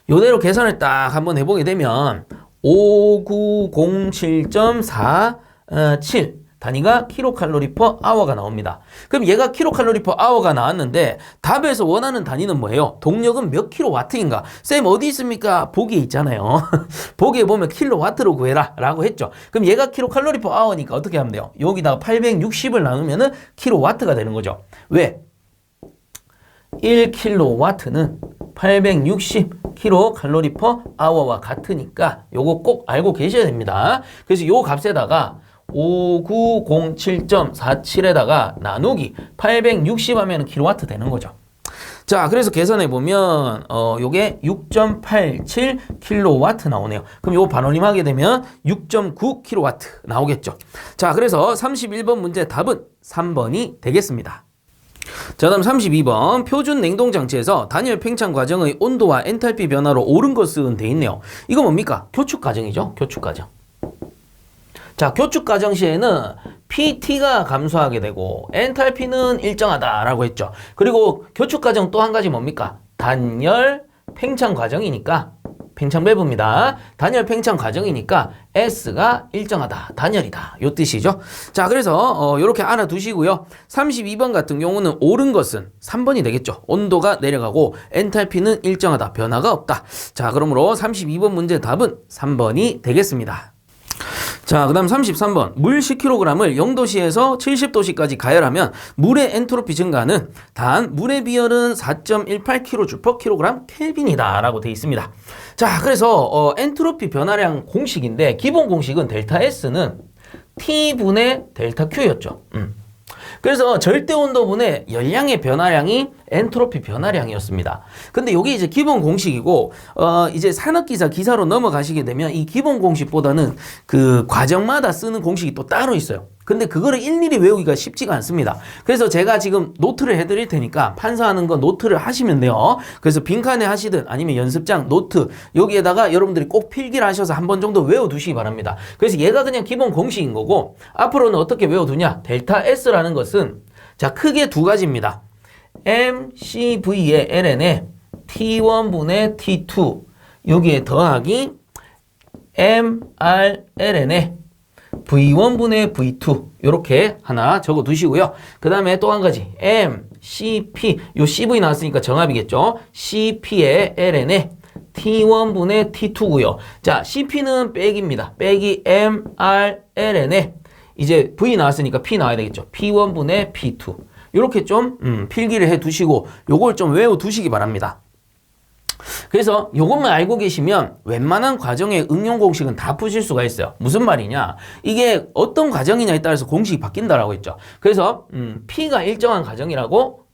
요대로 계산을 딱 한번 해보게 되면 5907.47 단위가 킬로칼로리 per hour가 나옵니다. 그럼 얘가 킬로칼로리 per hour가 나왔는데 답에서 원하는 단위는 뭐예요? 동력은 몇 킬로와트인가? 쌤 어디 있습니까? 보기에 있잖아요. 보기에 보면 킬로와트로 구해라 라고 했죠. 그럼 얘가 킬로칼로리 per hour니까 어떻게 하면 돼요? 여기다가 860을 나누면은 킬로와트가 되는 거죠. 왜? 1킬로와트는 860 킬로칼로리 per hour와 같으니까 요거 꼭 알고 계셔야 됩니다. 그래서 요 값에다가 5907.47에다가 나누기 860 하면 킬로와트 되는 거죠. 자, 그래서 계산해 보면 요게 6.87 킬로와트 나오네요. 그럼 요거 반올림하게 되면 6.9 킬로와트 나오겠죠. 자, 그래서 31번 문제 답은 3번이 되겠습니다. 자, 다음 32번 표준 냉동장치에서 단열 팽창 과정의 온도와 엔탈피 변화로 옳은 것은 돼 있네요. 이거 뭡니까? 교축 과정이죠. 교축 과정. 자, 교축 과정 시에는 PT가 감소하게 되고 엔탈피는 일정하다라고 했죠. 그리고 교축 과정 또 한 가지 뭡니까? 단열 팽창 과정이니까 팽창 밸브입니다. 단열 팽창 과정이니까 S가 일정하다, 단열이다 요 뜻이죠. 자, 그래서 이렇게 알아두시고요. 32번 같은 경우는 옳은 것은 3번이 되겠죠. 온도가 내려가고 엔탈피는 일정하다, 변화가 없다. 자, 그러므로 32번 문제 답은 3번이 되겠습니다. 자, 그 다음 33번 물 10kg을 0도씨에서 70도씨까지 가열하면 물의 엔트로피 증가는 단 물의 비열은 4.18kJ/kg 켈빈이다 라고 되어 있습니다. 자, 그래서 엔트로피 변화량 공식인데 기본 공식은 델타 S는 T분의 델타 Q였죠. 그래서 절대 온도분의 열량의 변화량이 엔트로피 변화량이었습니다. 근데 이게 이제 기본 공식이고 이제 산업기사 기사로 넘어가시게 되면 이 기본 공식보다는 그 과정마다 쓰는 공식이 또 따로 있어요. 근데 그거를 일일이 외우기가 쉽지가 않습니다. 그래서 제가 지금 노트를 해드릴 테니까 판사하는 거 노트를 하시면 돼요. 그래서 빈칸에 하시든 아니면 연습장 노트 여기에다가 여러분들이 꼭 필기를 하셔서 한 번 정도 외워두시기 바랍니다. 그래서 얘가 그냥 기본 공식인 거고 앞으로는 어떻게 외워두냐? 델타 S라는 것은 자, 크게 두 가지입니다. MCV의 ln에 T1분의 T2 여기에 더하기 MRln에 V1분의 V2 이렇게 하나 적어 두시고요. 그 다음에 또 한 가지 MCP 요 CV 나왔으니까 정합이겠죠. CP의 ln에 T1분의 T2고요. 자, CP는 빼기입니다. 빼기 MRln에 이제 V 나왔으니까 P 나와야 되겠죠. P1분의 P2 이렇게 좀 필기를 해 두시고 요걸 좀 외워 두시기 바랍니다. 그래서 요것만 알고 계시면 웬만한 과정의 응용 공식은 다 푸실 수가 있어요. 무슨 말이냐? 이게 어떤 과정이냐에 따라서 공식이 바뀐다라고 했죠. 그래서 P가 일정한 과정이라고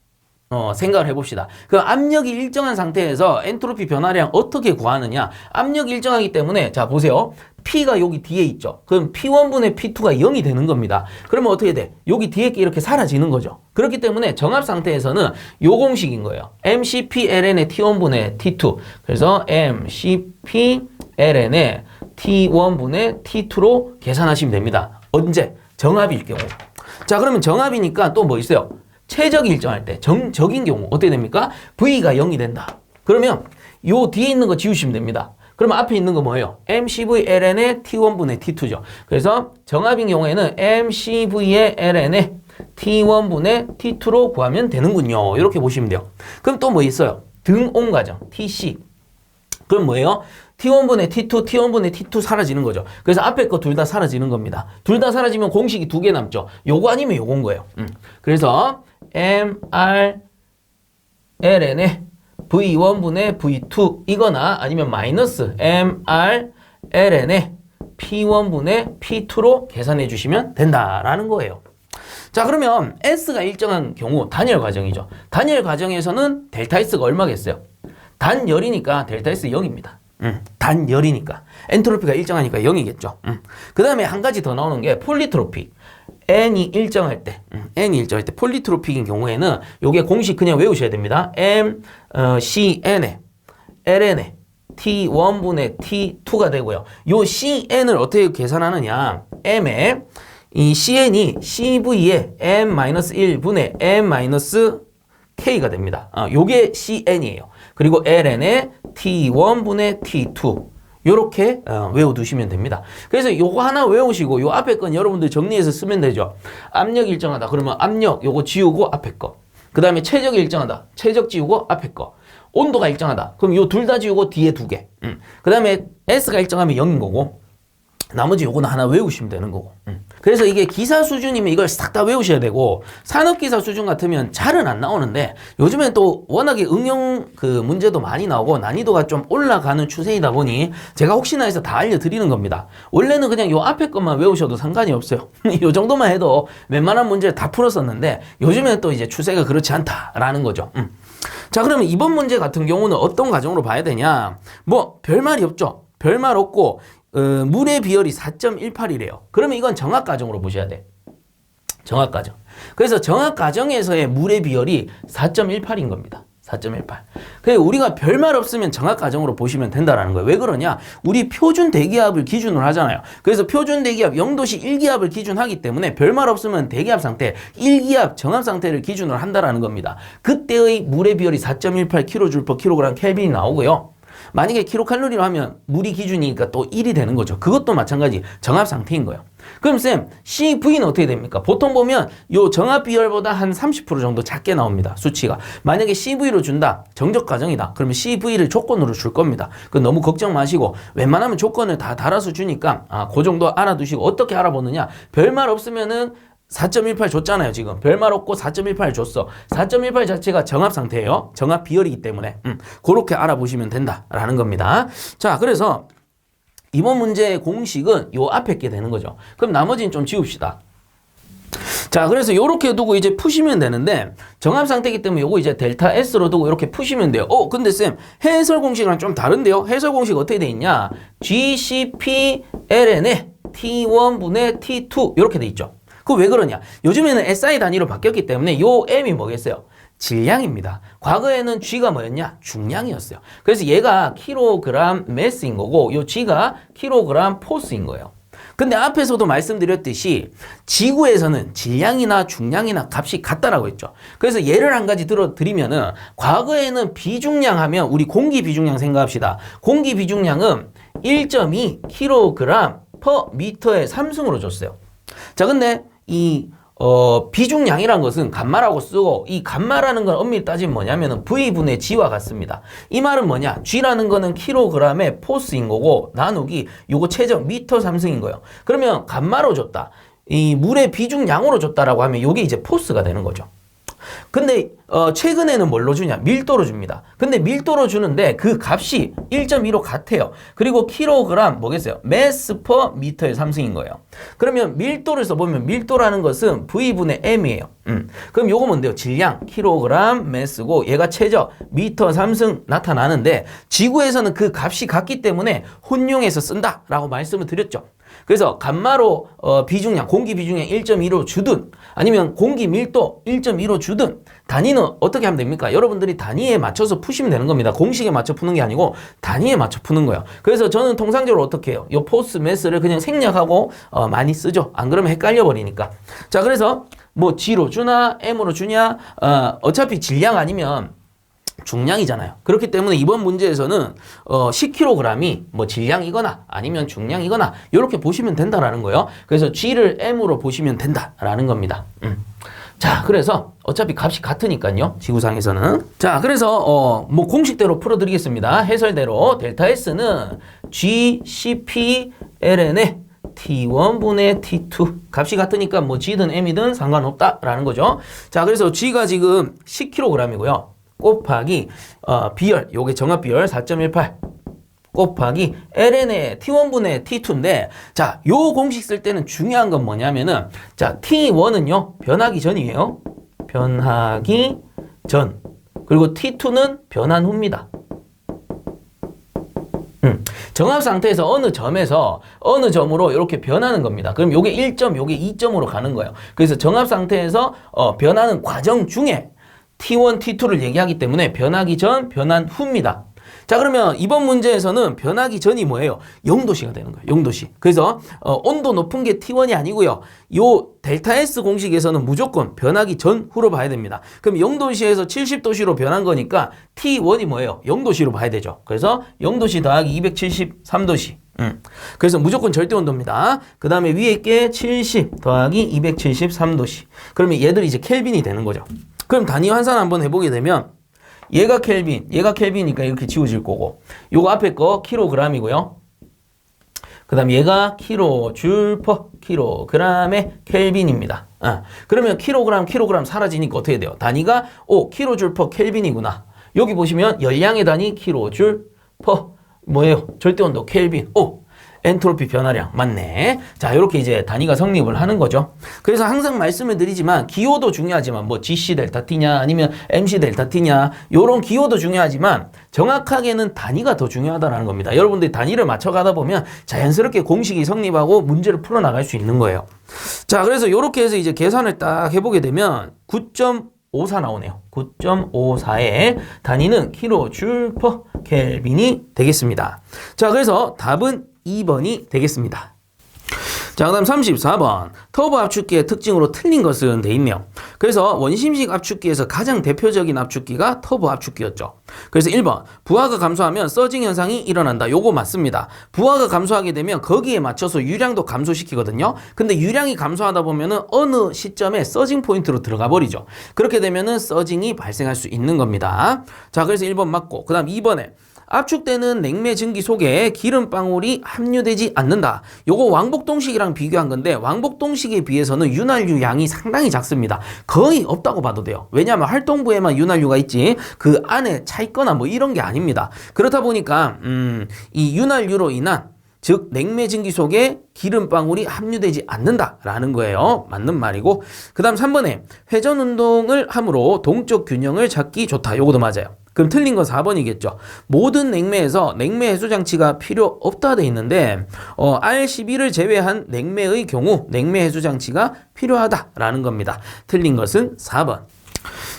생각을 해봅시다. 그 압력이 일정한 상태에서 엔트로피 변화량 어떻게 구하느냐? 압력이 일정하기 때문에 자 보세요. P가 여기 뒤에 있죠. 그럼 P1분의 P2가 0이 되는 겁니다. 그러면 어떻게 돼? 여기 뒤에 게 이렇게 사라지는 거죠. 그렇기 때문에 정합 상태에서는 요 공식인 거예요. MCP ln의 T1분의 T2. 그래서 MCP ln의 T1분의 T2로 계산하시면 됩니다. 언제? 정합일 경우. 자, 그러면 정합이니까 또 뭐 있어요? 최적이 일정할 때, 정적인 경우 어떻게 됩니까? V가 0이 된다. 그러면 요 뒤에 있는 거 지우시면 됩니다. 그러면 앞에 있는 거 뭐예요? MCV ln의 T1분의 T2죠. 그래서 정합인 경우에는 MCV의 ln의 T1분의 T2로 구하면 되는군요. 이렇게 보시면 돼요. 그럼 또 뭐 있어요? 등온 과정, TC. 그럼 뭐예요? T1분의 T2, T1분의 T2 사라지는 거죠. 그래서 앞에 거 둘 다 사라지는 겁니다. 둘 다 사라지면 공식이 두 개 남죠. 요거 아니면 요건 거예요. 그래서 MR ln의 V1분의 V2 이거나 아니면 마이너스 MR ln의 P1분의 P2로 계산해 주시면 된다라는 거예요. 자, 그러면 S가 일정한 경우 단열 과정이죠. 단열 과정에서는 델타 S가 얼마겠어요? 단열이니까 델타 S 0입니다. 단열이니까. 엔트로피가 일정하니까 0이겠죠. 그 다음에 한 가지 더 나오는 게 폴리트로픽. N이 일정할 때, 폴리트로픽인 경우에는 요게 공식 그냥 외우셔야 됩니다. CN에, LN에, T1분의 T2가 되고요. 요 CN을 어떻게 계산하느냐. M에 이 CN이 CV의 M-1분의 M-K가 됩니다. 요게 CN이에요. 그리고 LN의 T1분의 T2. 요렇게 외워두시면 됩니다. 그래서 요거 하나 외우시고 요 앞에 건 여러분들 정리해서 쓰면 되죠. 압력 일정하다. 그러면 압력 요거 지우고 앞에 거. 그 다음에 최적이 일정하다. 최적 지우고 앞에 거. 온도가 일정하다. 그럼 요 둘 다 지우고 뒤에 두 개. 그 다음에 S가 일정하면 0인 거고 나머지 요거는 하나 외우시면 되는 거고. 그래서 이게 기사 수준이면 이걸 싹 다 외우셔야 되고 산업기사 수준 같으면 잘은 안 나오는데 요즘엔 또 워낙에 응용 그 문제도 많이 나오고 난이도가 좀 올라가는 추세이다 보니 제가 혹시나 해서 다 알려드리는 겁니다. 원래는 그냥 요 앞에 것만 외우셔도 상관이 없어요. 요 정도만 해도 웬만한 문제를 다 풀었었는데 요즘엔 또 이제 추세가 그렇지 않다라는 거죠. 자, 그러면 이번 문제 같은 경우는 어떤 과정으로 봐야 되냐? 뭐 별말이 없죠. 별말 없고 물의 비율이 4.18이래요. 그러면 이건 정합과정으로 보셔야 돼. 정합과정. 그래서 정합과정에서의 물의 비율이 4.18인 겁니다. 4.18. 그래서 우리가 별말 없으면 정합과정으로 보시면 된다라는 거예요. 왜 그러냐? 우리 표준 대기압을 기준으로 하잖아요. 그래서 표준 대기압 0도씨 1기압을 기준하기 때문에 별말 없으면 대기압 상태, 1기압 정합 상태를 기준으로 한다라는 겁니다. 그때의 물의 비율이 4.18kJ/kg 켈빈이 나오고요. 만약에 킬로칼로리로 하면 물이 기준이니까 또 1이 되는 거죠. 그것도 마찬가지 정합 상태인 거예요. 그럼 쌤, CV는 어떻게 됩니까? 보통 보면 요 정합 비율보다 한 30% 정도 작게 나옵니다. 수치가. 만약에 CV로 준다. 정적 과정이다. 그러면 CV를 조건으로 줄 겁니다. 그 너무 걱정 마시고 웬만하면 조건을 다 달아서 주니까 그 정도 알아두시고 어떻게 알아보느냐? 별말 없으면은 4.18 줬잖아요. 지금 별말 없고 4.18 줬어. 4.18 자체가 정합 상태예요. 정합 비율이기 때문에 그렇게 알아보시면 된다라는 겁니다. 자, 그래서 이번 문제의 공식은 요 앞에 게 되는 거죠. 그럼 나머지는 좀 지웁시다. 자, 그래서 요렇게 두고 이제 푸시면 되는데 정합 상태이기 때문에 요거 이제 델타 S로 두고 이렇게 푸시면 돼요. 근데 쌤, 해설 공식이랑 좀 다른데요? 해설 공식 어떻게 돼 있냐? GCP ln의 T1분의 T2 이렇게 돼 있죠. 그 왜 그러냐? 요즘에는 SI 단위로 바뀌었기 때문에 요 M이 뭐겠어요? 질량입니다. 과거에는 G가 뭐였냐? 중량이었어요. 그래서 얘가 킬로그램 매스인 거고 요 G가 킬로그램 포스인 거예요. 근데 앞에서도 말씀드렸듯이 지구에서는 질량이나 중량이나 값이 같다라고 했죠. 그래서 예를 한 가지 들어드리면은 과거에는 비중량 하면 우리 공기 비중량 생각합시다. 공기 비중량은 1.2kg per 미터의 3승으로 줬어요. 자, 근데 이 비중량이란 것은 감마라고 쓰고 이 감마라는 건 엄밀히 따지면 뭐냐면은 V분의 G와 같습니다. 이 말은 뭐냐? G라는 거는 킬로그램의 포스인 거고 나누기 요거 최적 미터 3승인 거예요. 그러면 감마로 줬다. 이 물의 비중량으로 줬다라고 하면 요게 이제 포스가 되는 거죠. 근데 최근에는 뭘로 주냐? 밀도로 줍니다. 근데 밀도로 주는데 그 값이 1.2로 같아요. 그리고 킬로그램 뭐겠어요? 매스 퍼 미터의 3승인 거예요. 그러면 밀도를 써보면 밀도라는 것은 V분의 M이에요. 그럼 요거 뭔데요? 질량 킬로그램 매스고 얘가 최적 미터 3승 나타나는데 지구에서는 그 값이 같기 때문에 혼용해서 쓴다라고 말씀을 드렸죠. 그래서 감마로 비중량, 공기 비중량 1.2로 주든 아니면 공기 밀도 1.2로 주든 단위는 어떻게 하면 됩니까? 여러분들이 단위에 맞춰서 푸시면 되는 겁니다. 공식에 맞춰 푸는 게 아니고 단위에 맞춰 푸는 거예요. 그래서 저는 통상적으로 어떻게 해요? 요 포스 매스를 그냥 생략하고 많이 쓰죠. 안 그러면 헷갈려 버리니까. 자, 그래서 뭐 G로 주나 M으로 주냐? 어차피 질량 아니면 중량이잖아요. 그렇기 때문에 이번 문제에서는 10kg이 뭐 질량이거나 아니면 중량이거나 이렇게 보시면 된다라는 거예요. 그래서 G를 M으로 보시면 된다라는 겁니다. 자, 그래서 어차피 값이 같으니까요. 지구상에서는. 자, 그래서 뭐 공식대로 풀어드리겠습니다. 해설대로 델타 S는 GCP ln의 T1분의 T2 값이 같으니까 뭐 G든 M이든 상관없다라는 거죠. 자, 그래서 G가 지금 10kg이고요. 곱하기 비열, 요게 정합 비열 4.18 곱하기 ln의 T1분의 T2인데, 자, 요 공식 쓸 때는 중요한 건 뭐냐면은, 자, T1은요 변하기 전이에요. 변하기 전. 그리고 T2는 변한 후입니다. 정합 상태에서 어느 점에서 어느 점으로 이렇게 변하는 겁니다. 그럼 요게 1점, 요게 2점으로 가는 거예요. 그래서 정합 상태에서 변하는 과정 중에 T1, T2를 얘기하기 때문에 변하기 전, 변한 후입니다. 자, 그러면 이번 문제에서는 변하기 전이 뭐예요? 0도씨가 되는 거예요. 0도씨. 그래서 온도 높은 게 T1이 아니고요. 요 델타 S 공식에서는 무조건 변하기 전, 후로 봐야 됩니다. 그럼 0도씨에서 70도씨로 변한 거니까 T1이 뭐예요? 0도씨로 봐야 되죠. 그래서 0도씨 더하기 273도씨. 그래서 무조건 절대온도입니다. 그 다음에 위에 게 70 더하기 273도씨. 그러면 얘들이 이제 켈빈이 되는 거죠. 그럼 단위 환산 한번 해보게 되면 얘가 켈빈, 얘가 켈빈이니까 이렇게 지워질 거고, 요거 앞에 거 킬로그램이고요. 그 다음 얘가 킬로줄 퍼 킬로그램의 켈빈입니다. 그러면 킬로그램 사라지니까 어떻게 돼요? 단위가 킬로줄 퍼 켈빈이구나. 여기 보시면 열량의 단위 킬로줄 퍼 뭐예요? 절대온도 켈빈. 엔트로피 변화량 맞네. 자, 이렇게 이제 단위가 성립을 하는 거죠. 그래서 항상 말씀을 드리지만 기호도 중요하지만 뭐 GC 델타 T냐 아니면 MC 델타 T냐 요런 기호도 중요하지만 정확하게는 단위가 더 중요하다는 겁니다. 여러분들이 단위를 맞춰가다 보면 자연스럽게 공식이 성립하고 문제를 풀어나갈 수 있는 거예요. 자, 그래서 이렇게 해서 이제 계산을 딱 해보게 되면 9.54 나오네요. 9.54의 단위는 킬로줄 퍼 켈빈이 되겠습니다. 자, 그래서 답은 2번이 되겠습니다. 자, 그 다음 34번. 터보 압축기의 특징으로 틀린 것은 돼 있네요. 그래서 원심식 압축기에서 가장 대표적인 압축기가 터보 압축기였죠. 그래서 1번. 부하가 감소하면 서징 현상이 일어난다. 요거 맞습니다. 부하가 감소하게 되면 거기에 맞춰서 유량도 감소시키거든요. 근데 유량이 감소하다 보면은 어느 시점에 서징 포인트로 들어가 버리죠. 그렇게 되면은 서징이 발생할 수 있는 겁니다. 자, 그래서 1번 맞고. 그 다음 2번에. 압축되는 냉매 증기 속에 기름방울이 함유되지 않는다. 요거 왕복동식이랑 비교한 건데 왕복동식에 비해서는 윤활유 양이 상당히 작습니다. 거의 없다고 봐도 돼요. 왜냐하면 활동부에만 윤활유가 있지 그 안에 차 있거나 뭐 이런 게 아닙니다. 그렇다 보니까 이 윤활유로 인한 즉 냉매 증기 속에 기름방울이 함유되지 않는다라는 거예요. 맞는 말이고, 그 다음 3번에 회전 운동을 함으로 동적 균형을 찾기 좋다. 요것도 맞아요. 그럼 틀린 건 4번이겠죠. 모든 냉매에서 냉매 해수 장치가 필요 없다 돼 있는데 R11을 제외한 냉매의 경우 냉매 해수 장치가 필요하다라는 겁니다. 틀린 것은 4번.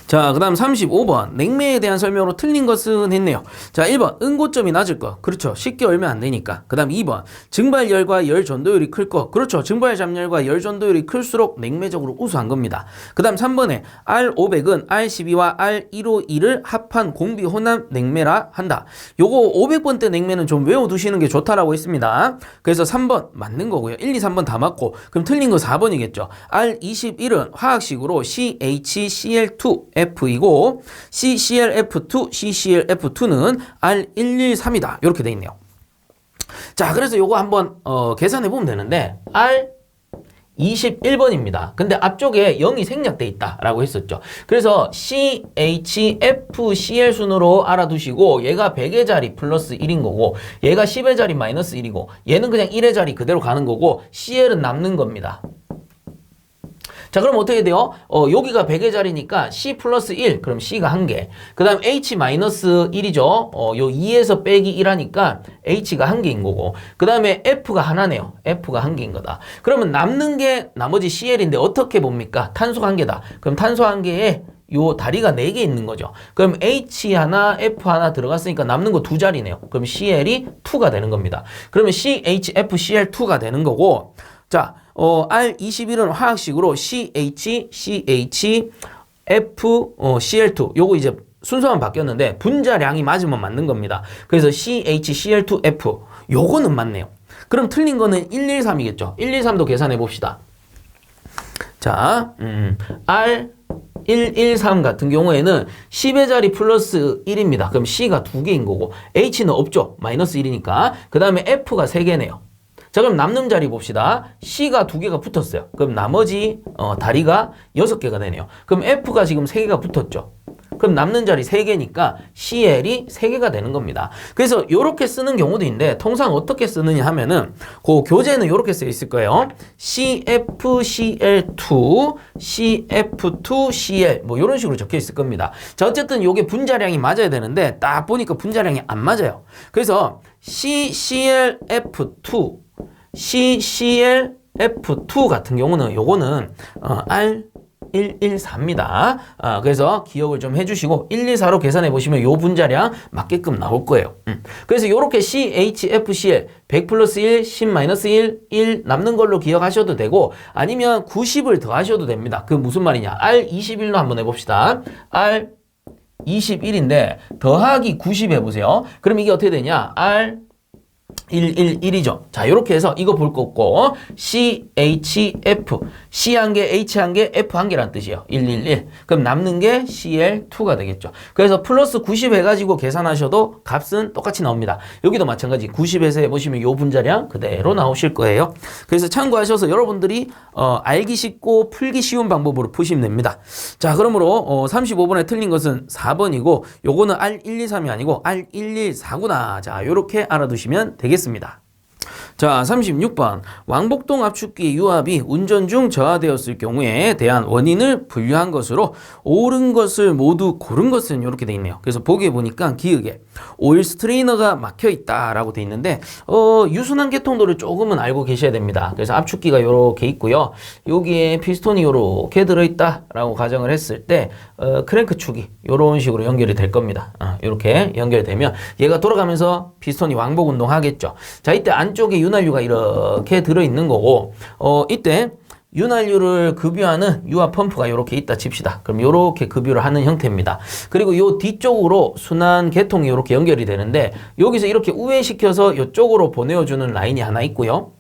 자, 그 다음 35번. 냉매에 대한 설명으로 틀린 것은 했네요. 자, 1번. 응고점이 낮을 거. 그렇죠. 쉽게 얼면 안 되니까. 그 다음 2번. 증발열과 열 전도율이 클 거. 그렇죠. 증발 잠열과 열 전도율이 클수록 냉매적으로 우수한 겁니다. 그 다음 3번에 R500은 R12와 R152를 합한 공비 혼합 냉매라 한다. 요거 500번대 냉매는 좀 외워두시는 게 좋다라고 했습니다. 그래서 3번 맞는 거고요. 1, 2, 3번 다 맞고. 그럼 틀린 거 4번이겠죠. R21은 화학식으로 CHCl2 F이고 CClF2, CClF2는 R113이다. 이렇게 돼 있네요. 자, 그래서 요거 한번 계산해 보면 되는데 R21번입니다. 근데 앞쪽에 0이 생략돼 있다라고 했었죠. 그래서 CHFCl 순으로 알아두시고 얘가 100의 자리 플러스 1인 거고 얘가 10의 자리 마이너스 1이고 얘는 그냥 1의 자리 그대로 가는 거고 CL은 남는 겁니다. 자, 그럼 어떻게 돼요? 여기가 100의 자리니까 C 플러스 1, 그럼 C가 1개. 그 다음 H 마이너스 1이죠. 요 2에서 빼기 1 하니까 H가 1개인 거고. 그 다음에 F가 하나네요. F가 1개인 거다. 그러면 남는 게 나머지 CL인데 어떻게 봅니까? 탄소가 1개다. 그럼 탄소 1개에 요 다리가 4개 있는 거죠. 그럼 H 하나, F 하나 들어갔으니까 남는 거 2자리네요. 그럼 CL이 2가 되는 겁니다. 그러면 CHFCl2가 되는 거고. 자, R21은 화학식으로 CH, CH, F, Cl2 요거 이제 순서만 바뀌었는데 분자량이 맞으면 맞는 겁니다. 그래서 CHCl2F 요거는 맞네요. 그럼 틀린 거는 113이겠죠. 113도 계산해 봅시다. 자, R113 같은 경우에는 10의 자리 플러스 1입니다. 그럼 C가 2개인 거고 H는 없죠. 마이너스 1이니까. 그 다음에 F가 3개네요. 자, 그럼 남는 자리 봅시다. C가 2개가 붙었어요. 그럼 나머지 다리가 6개가 되네요. 그럼 F가 지금 3개가 붙었죠. 그럼 남는 자리 3개니까 CL이 3개가 되는 겁니다. 그래서 이렇게 쓰는 경우도 있는데 통상 어떻게 쓰느냐 하면은 그 교재는 이렇게 쓰여 있을 거예요. CFCl2, CF2Cl 뭐 이런 식으로 적혀 있을 겁니다. 자, 어쨌든 이게 분자량이 맞아야 되는데 딱 보니까 분자량이 안 맞아요. 그래서 CClF2, CClF2 같은 경우는 요거는 R114입니다. 그래서 기억을 좀 해주시고 124로 계산해 보시면 요 분자량 맞게끔 나올 거예요. 그래서 이렇게 CHFCl 100 플러스 1, 10 마이너스 1, 1 남는 걸로 기억하셔도 되고 아니면 90을 더하셔도 됩니다. 그 무슨 말이냐? R21로 한번 해봅시다. R21인데 더하기 90 해보세요. 그럼 이게 어떻게 되냐? R111이죠. 자, 이렇게 해서 이거 볼 거 없고 CHF, C 한 개, H 한 개, F 한 개란 뜻이에요. 111. 그럼 남는 게 CL2가 되겠죠. 그래서 플러스 90 해가지고 계산하셔도 값은 똑같이 나옵니다. 여기도 마찬가지 90에서 해보시면 요 분자량 그대로 나오실 거예요. 그래서 참고하셔서 여러분들이 알기 쉽고 풀기 쉬운 방법으로 푸시면 됩니다. 자, 그러므로 35번에 틀린 것은 4번이고 요거는 R123이 아니고 R114구나. 자, 요렇게 알아두시면 되겠습니다. 자, 36번 왕복동 압축기 유압이 운전 중 저하되었을 경우에 대한 원인을 분류한 것으로 옳은 것을 모두 고른 것은 이렇게 돼 있네요. 그래서 보기에 보니까 기역에 오일 스트레이너가 막혀 있다라고 돼 있는데 유순환 계통도를 조금은 알고 계셔야 됩니다. 그래서 압축기가 이렇게 있고요. 여기에 피스톤이 이렇게 들어있다라고 가정을 했을 때 크랭크 축이 이런 식으로 연결이 될 겁니다. 이렇게 연결되면 얘가 돌아가면서 피스톤이 왕복 운동하겠죠. 자, 이때 안쪽에 윤활유가 이렇게 들어있는 거고 이때 윤활유를 급유하는 유압 펌프가 이렇게 있다 칩시다. 그럼 이렇게 급유를 하는 형태입니다. 그리고 이 뒤쪽으로 순환 계통이 이렇게 연결이 되는데 여기서 이렇게 우회시켜서 이쪽으로 보내어주는 라인이 하나 있고요.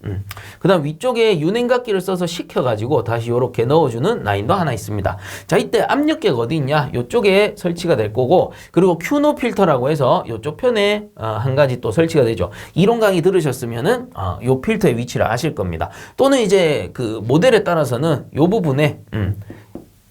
그 다음 위쪽에 윤행각기를 써서 식혀가지고 다시 이렇게 넣어주는 라인도 하나 있습니다. 자, 이때 압력계가 어디 있냐? 이쪽에 설치가 될 거고 그리고 큐노 필터라고 해서 이쪽 편에 한 가지 또 설치가 되죠. 이론 강의 들으셨으면은 이 필터의 위치를 아실 겁니다. 또는 이제 그 모델에 따라서는 이 부분에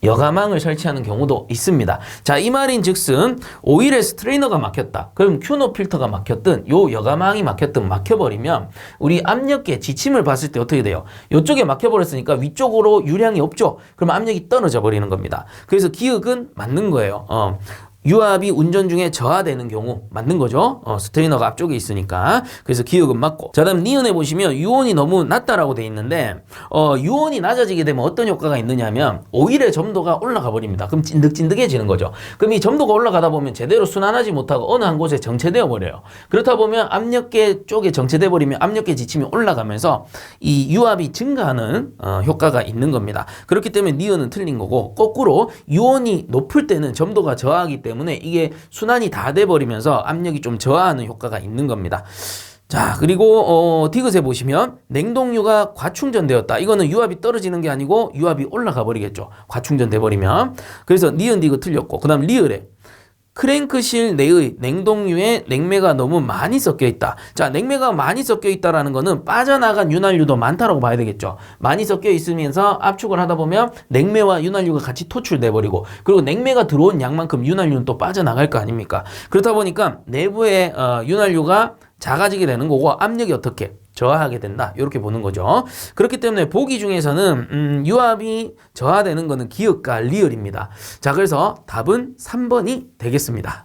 여가망을 설치하는 경우도 있습니다. 자, 이 말인 즉슨 오일에 스트레이너가 막혔다. 그럼 큐노 필터가 막혔든 요 여가망이 막혔든 막혀버리면 우리 압력계 지침을 봤을 때 어떻게 돼요? 이쪽에 막혀버렸으니까 위쪽으로 유량이 없죠. 그럼 압력이 떨어져 버리는 겁니다. 그래서 기역은 맞는 거예요. 유압이 운전 중에 저하되는 경우 맞는 거죠. 스트레이너가 앞쪽에 있으니까. 그래서 기역은 맞고. 자, 다음 니은에 보시면 유온이 너무 낮다라고 돼 있는데 유온이 낮아지게 되면 어떤 효과가 있느냐면 오일의 점도가 올라가 버립니다. 그럼 찐득찐득해지는 거죠. 그럼 이 점도가 올라가다 보면 제대로 순환하지 못하고 어느 한 곳에 정체되어 버려요. 그렇다 보면 압력계 쪽에 정체돼 버리면 압력계 지침이 올라가면서 이 유압이 증가하는 효과가 있는 겁니다. 그렇기 때문에 니은은 틀린 거고 거꾸로 유온이 높을 때는 점도가 저하하기 때문에 이게 순환이 다 돼버리면서 압력이 좀 저하하는 효과가 있는 겁니다. 자, 그리고 디귿에 보시면 냉동유가 과충전되었다. 이거는 유압이 떨어지는 게 아니고 유압이 올라가 버리겠죠. 과충전돼 버리면. 그래서 니은 디귿 틀렸고 그 다음 리을에 크랭크실 내의 냉동유에 냉매가 너무 많이 섞여 있다. 자, 냉매가 많이 섞여 있다라는 거는 빠져나간 윤활유도 많다라고 봐야 되겠죠. 많이 섞여 있으면서 압축을 하다 보면 냉매와 윤활유가 같이 토출돼 버리고 그리고 냉매가 들어온 양만큼 윤활유는 또 빠져나갈 거 아닙니까? 그렇다 보니까 내부에 윤활유가 작아지게 되는 거고 압력이 어떻게 저하하게 된다. 이렇게 보는 거죠. 그렇기 때문에 보기 중에서는 유압이 저하되는 거는 기역과 리을입니다. 자, 그래서 답은 3번이 되겠습니다.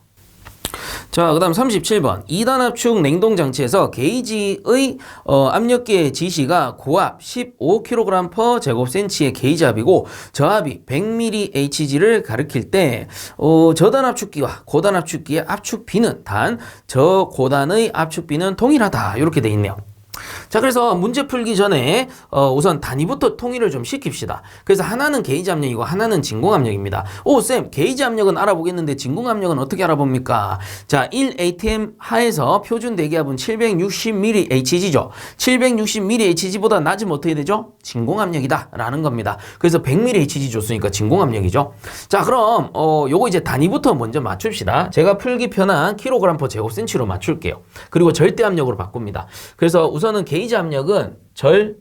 자, 그 다음 37번 2단 압축 냉동장치에서 게이지의 압력계 지시가 고압 15kg/제곱센치의 게이지압이고 저압이 100mHg를 가리킬 때 저단 압축기와 고단 압축기의 압축비는 단 저고단의 압축비는 동일하다. 이렇게 돼 있네요. 자, 그래서 문제 풀기 전에 우선 단위부터 통일을 좀 시킵시다. 그래서 하나는 게이지 압력이고 하나는 진공 압력입니다. 오, 쌤, 게이지 압력은 알아보겠는데 진공 압력은 어떻게 알아봅니까? 자, 1atm 하에서 표준 대기압은 760mHg죠. 760mHg보다 낮으면 어떻게 되죠? 진공 압력이다 라는 겁니다. 그래서 100mHg 줬으니까 진공 압력이죠. 자, 그럼 요거 이제 단위부터 먼저 맞춥시다. 제가 풀기 편한 kg/제곱센치로 맞출게요. 그리고 절대 압력으로 바꿉니다. 그래서 우선은 게이지 압력은 절대계죠.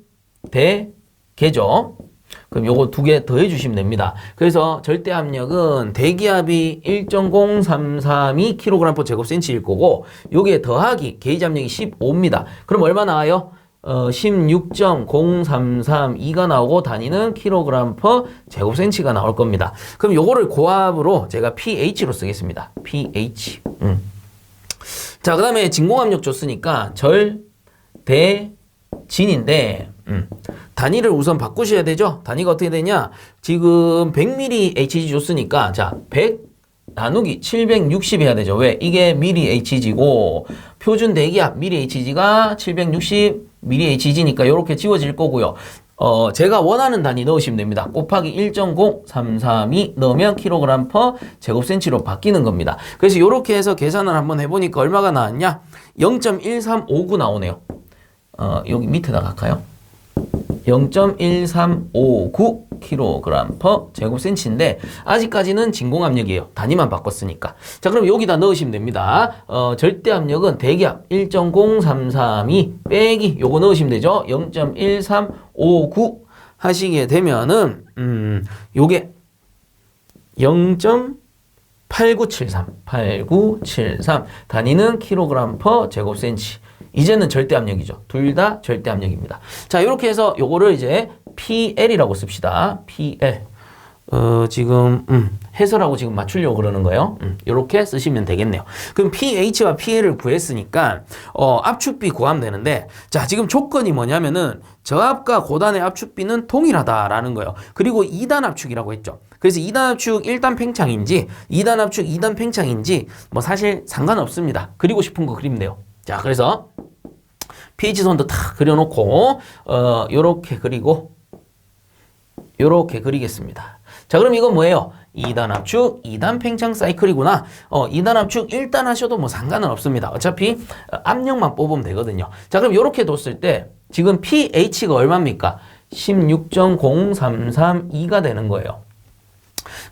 그럼 요거 두 개 더해 주시면 됩니다. 그래서 절대 압력은 대기압이 1.0332 kg/제곱센치일 거고 요게 더하기 게이지 압력이 15입니다. 그럼 얼마 나와요? 16.0332가 나오고 단위는 kg/제곱센치가 나올 겁니다. 그럼 요거를 고압으로 제가 pH로 쓰겠습니다. pH. 자, 그 다음에 진공압력 줬으니까 절대진인데 단위를 우선 바꾸셔야 되죠. 단위가 어떻게 되냐? 지금 100mHg 줬으니까 자, 100 나누기 760 해야 되죠. 왜? 이게 mHg고 표준 대기압 mHg가 760mHg니까 이렇게 지워질 거고요. 제가 원하는 단위 넣으시면 됩니다. 곱하기 1.0332 넣으면 kg/제곱센치로 바뀌는 겁니다. 그래서 이렇게 해서 계산을 한번 해보니까 얼마가 나왔냐? 0.1359 나오네요. 여기 밑에다 갈까요? 0.1359 kg/제곱센치인데 아직까지는 진공압력이에요. 단위만 바꿨으니까. 자, 그럼 여기다 넣으시면 됩니다. 절대압력은 대기압 1.0332 빼기 요거 넣으시면 되죠. 0.1359 하시게 되면은 요게 0.8973 단위는 kg/제곱센치. 이제는 절대압력이죠. 둘 다 절대압력입니다. 자, 이렇게 해서 요거를 이제 PL이라고 씁시다. PL. 지금 해설하고 지금 맞추려고 그러는 거예요. 이렇게 쓰시면 되겠네요. 그럼 pH와 PL을 구했으니까 압축비 구하면 되는데, 자, 지금 조건이 뭐냐면은 저압과 고단의 압축비는 동일하다라는 거예요. 그리고 2단 압축이라고 했죠. 그래서 2단 압축 1단 팽창인지 2단 압축 2단 팽창인지 뭐 사실 상관없습니다. 그리고 싶은 거 그리면 돼요. 자, 그래서 pH 선도 탁 그려놓고 요렇게 그리고 요렇게 그리겠습니다. 자, 그럼 이건 뭐예요? 2단 압축, 2단 팽창 사이클이구나. 2단 압축 1단 하셔도 뭐 상관은 없습니다. 어차피 압력만 뽑으면 되거든요. 자, 그럼 요렇게 뒀을 때 지금 pH가 얼마입니까? 16.0332가 되는 거예요.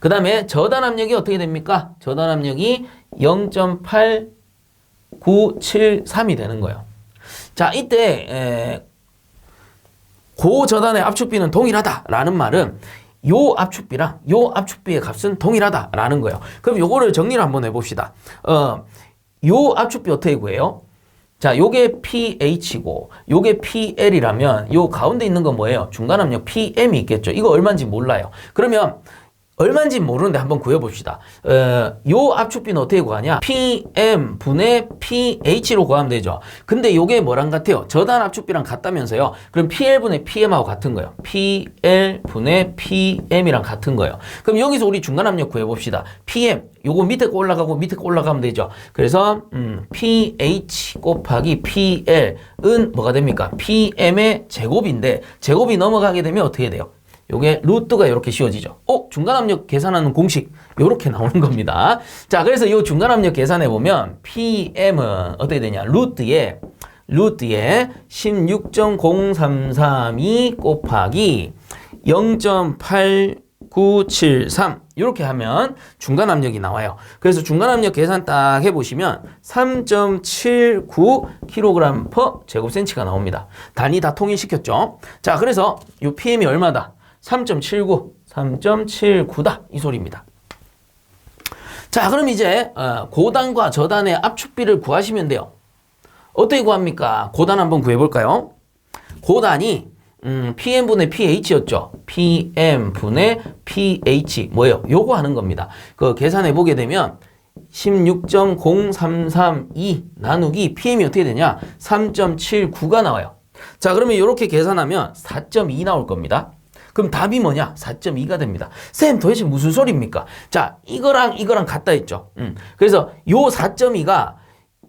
그 다음에 저단 압력이 어떻게 됩니까? 저단 압력이 0.8973이 되는 거예요. 자, 이때 고저단의 압축비는 동일하다라는 말은 요 압축비랑 요 압축비의 값은 동일하다라는 거예요. 그럼 요거를 정리를 한번 해봅시다. 요 압축비 어떻게 구해요? 자, 요게 pH고 요게 PL이라면 요 가운데 있는 건 뭐예요? 중간압력 PM이 있겠죠. 이거 얼마인지 몰라요. 그러면 얼마인지 모르는데 한번 구해봅시다. 요 압축비는 어떻게 구하냐? PM 분의 pH로 구하면 되죠. 근데 요게 뭐랑 같아요? 저단 압축비랑 같다면서요. 그럼 PL 분의 PM하고 같은 거예요. PL 분의 PM이랑 같은 거예요. 그럼 여기서 우리 중간압력 구해봅시다. PM, 요거 밑에 거 올라가고 밑에 거 올라가면 되죠. 그래서 pH 곱하기 PL은 뭐가 됩니까? PM의 제곱인데 제곱이 넘어가게 되면 어떻게 돼요? 요게 루트가 이렇게 씌워지죠. 중간압력 계산하는 공식 요렇게 나오는 겁니다. 자, 그래서 요 중간압력 계산해 보면 PM은 어떻게 되냐? 루트에 16.0332 곱하기 0.8973 이렇게 하면 중간압력이 나와요. 그래서 중간압력 계산 딱 해보시면 3.79 kg/제곱센치가 나옵니다. 단위 다 통일시켰죠. 자, 그래서 요 PM이 얼마다? 3.79다 이 소리입니다. 자, 그럼 이제 고단과 저단의 압축비를 구하시면 돼요. 어떻게 구합니까? 고단 한번 구해볼까요? 고단이 PM분의 pH였죠. PM분의 pH 뭐예요? 요거 하는 겁니다. 그 계산해보게 되면 16.0332 나누기 PM이 어떻게 되냐? 3.79가 나와요. 자, 그러면 이렇게 계산하면 4.2 나올 겁니다. 그럼 답이 뭐냐? 4.2가 됩니다. 쌤, 도대체 무슨 소리입니까? 자, 이거랑 이거랑 같다 했죠. 그래서 요 4.2가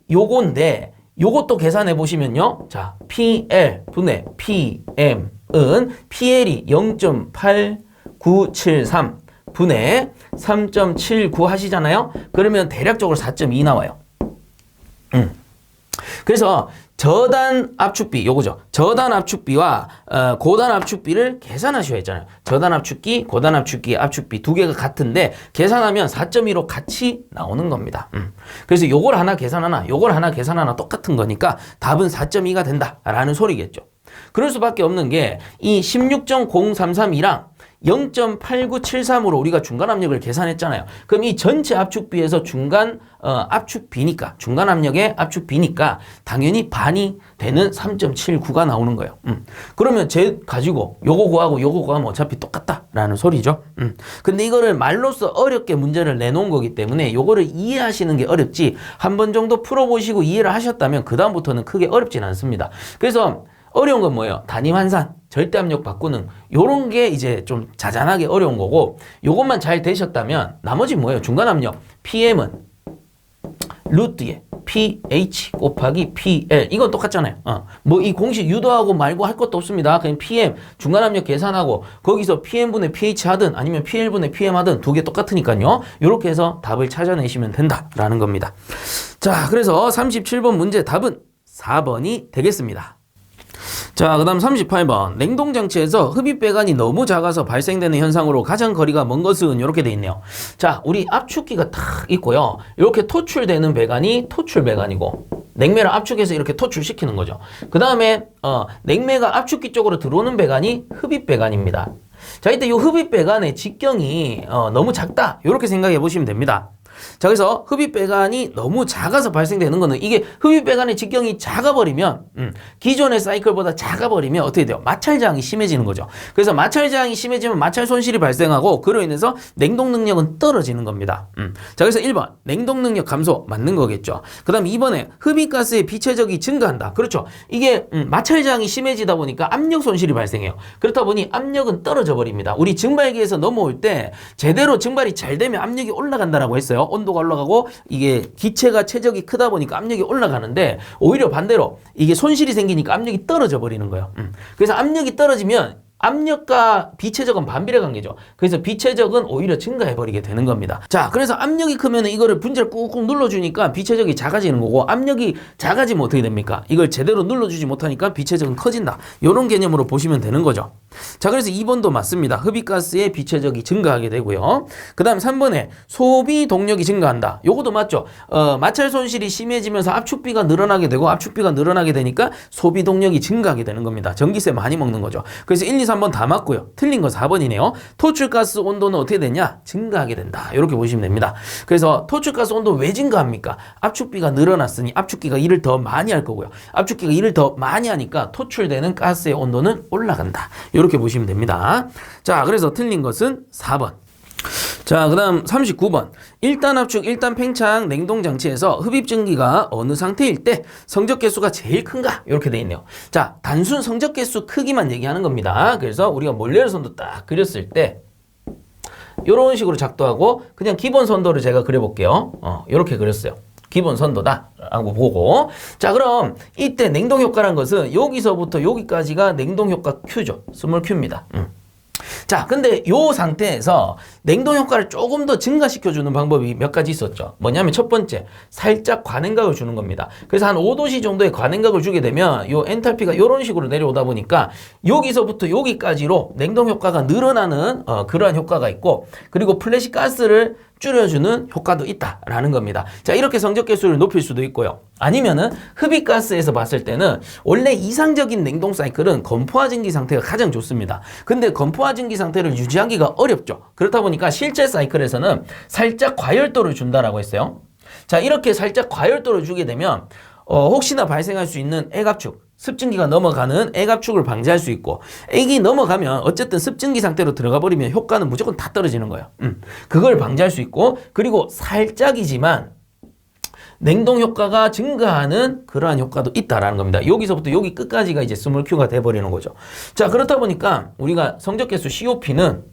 요건데 요것도 계산해 보시면요. 자, PL 분의 PM은 PL이 0.8973 분의 3.79 하시잖아요. 그러면 대략적으로 4.2 나와요. 그래서 저단 압축비 요거죠. 저단 압축비와 고단 압축비를 계산하셔야 했잖아요. 저단 압축기, 고단 압축기, 압축비 두 개가 같은데 계산하면 4.2로 같이 나오는 겁니다. 그래서 요걸 하나 계산하나 요걸 하나 계산하나 똑같은 거니까 답은 4.2가 된다라는 소리겠죠. 그럴 수밖에 없는 게 이 16.0332랑 0.8973으로 우리가 중간 압력을 계산했잖아요. 그럼 이 전체 압축비에서 중간 압축비니까 중간 압력의 압축비니까 당연히 반이 되는 3.79가 나오는 거예요. 그러면 쟤 가지고 요거 구하고 요거 구하면 어차피 똑같다라는 소리죠. 근데 이거를 말로써 어렵게 문제를 내놓은 거기 때문에 요거를 이해하시는 게 어렵지 한 번 정도 풀어보시고 이해를 하셨다면 그 다음부터는 크게 어렵진 않습니다. 그래서 어려운 건 뭐예요? 단위 환산, 절대압력 바꾸는 요런 게 이제 좀 자잘하게 어려운 거고 요것만 잘 되셨다면 나머지 뭐예요? 중간압력 PM은 루트에 PH 곱하기 PL 이건 똑같잖아요. 뭐 이 공식 유도하고 말고 할 것도 없습니다. 그냥 PM 중간압력 계산하고 거기서 PM분의 PH 하든 아니면 PL분의 PM 하든 두 개 똑같으니까요. 요렇게 해서 답을 찾아내시면 된다라는 겁니다. 자, 그래서 37번 문제 답은 4번이 되겠습니다. 자, 그 다음 38번 냉동장치에서 흡입배관이 너무 작아서 발생되는 현상으로 가장 거리가 먼 것은 이렇게 돼 있네요. 자, 우리 압축기가 탁 있고요. 이렇게 토출되는 배관이 토출배관이고 냉매를 압축해서 이렇게 토출시키는 거죠. 그 다음에 냉매가 압축기 쪽으로 들어오는 배관이 흡입배관입니다. 자, 이때 이 흡입배관의 직경이 너무 작다 이렇게 생각해 보시면 됩니다. 자, 그래서 흡입배관이 너무 작아서 발생되는 거는 이게 흡입배관의 직경이 작아버리면 기존의 사이클보다 작아버리면 어떻게 돼요? 마찰저항이 심해지는 거죠. 그래서 마찰저항이 심해지면 마찰 손실이 발생하고 그로 인해서 냉동 능력은 떨어지는 겁니다. 자, 그래서 1번 냉동 능력 감소 맞는 거겠죠. 그 다음 2번에 흡입가스의 비체적이 증가한다. 그렇죠. 이게 마찰저항이 심해지다 보니까 압력 손실이 발생해요. 그렇다 보니 압력은 떨어져 버립니다. 우리 증발기에서 넘어올 때 제대로 증발이 잘 되면 압력이 올라간다라고 했어요. 온도가 올라가고 이게 기체가 체적이 크다 보니까 압력이 올라가는데 오히려 반대로 이게 손실이 생기니까 압력이 떨어져 버리는 거예요. 그래서 압력이 떨어지면 압력과 비체적은 반비례 관계죠. 그래서 비체적은 오히려 증가해버리게 되는 겁니다. 자, 그래서 압력이 크면 이거를 분자를 꾹꾹 눌러주니까 비체적이 작아지는 거고 압력이 작아지면 어떻게 됩니까? 이걸 제대로 눌러주지 못하니까 비체적은 커진다. 이런 개념으로 보시면 되는 거죠. 자, 그래서 2번도 맞습니다. 흡입가스의 비체적이 증가하게 되고요. 그 다음 3번에 소비 동력이 증가한다. 요것도 맞죠. 마찰 손실이 심해지면서 압축비가 늘어나게 되고 압축비가 늘어나게 되니까 소비 동력이 증가하게 되는 겁니다. 전기세 많이 먹는 거죠. 그래서 1, 2, 3번 다 맞고요. 틀린 건 4번이네요. 토출가스 온도는 어떻게 되냐? 증가하게 된다. 이렇게 보시면 됩니다. 그래서 토출가스 온도는 왜 증가합니까? 압축비가 늘어났으니 압축기가 일을 더 많이 할 거고요. 압축기가 일을 더 많이 하니까 토출되는 가스의 온도는 올라간다. 이렇게 보시면 됩니다. 자, 그래서 틀린 것은 4번. 자, 그 다음 39번 1단 압축 1단 팽창 냉동장치에서 흡입증기가 어느 상태일 때 성적개수가 제일 큰가? 이렇게 돼 있네요. 자, 단순 성적개수 크기만 얘기하는 겁니다. 그래서 우리가 몰레르선도 딱 그렸을 때 이런 식으로 작도하고 그냥 기본 선도를 제가 그려볼게요. 이렇게 그렸어요. 기본 선도다 라고 보고 자, 그럼 이때 냉동효과란 것은 여기서부터 여기까지가 냉동효과 Q죠. 스몰 Q입니다. 자, 근데 요 상태에서 냉동 효과를 조금 더 증가시켜주는 방법이 몇 가지 있었죠. 뭐냐면 첫 번째, 살짝 과냉각을 주는 겁니다. 그래서 한 5도씨 정도의 과냉각을 주게 되면 요 엔탈피가 이런 식으로 내려오다 보니까 여기서부터 여기까지로 냉동 효과가 늘어나는 그러한 효과가 있고 그리고 플래시 가스를 줄여주는 효과도 있다라는 겁니다. 자, 이렇게 성적개수를 높일 수도 있고요. 아니면은 흡입가스에서 봤을 때는 원래 이상적인 냉동 사이클은 건포화증기 상태가 가장 좋습니다. 근데 건포화증기 상태를 유지하기가 어렵죠. 그렇다 보니까 실제 사이클에서는 살짝 과열도를 준다라고 했어요. 자, 이렇게 살짝 과열도를 주게 되면 혹시나 발생할 수 있는 액압축, 습증기가 넘어가는 액압축을 방지할 수 있고 액이 넘어가면 어쨌든 습증기 상태로 들어가 버리면 효과는 무조건 다 떨어지는 거예요. 그걸 방지할 수 있고 그리고 살짝이지만 냉동 효과가 증가하는 그러한 효과도 있다라는 겁니다. 여기서부터 여기 끝까지가 이제 스몰 Q가 돼버리는 거죠. 자, 그렇다 보니까 우리가 성적개수 COP는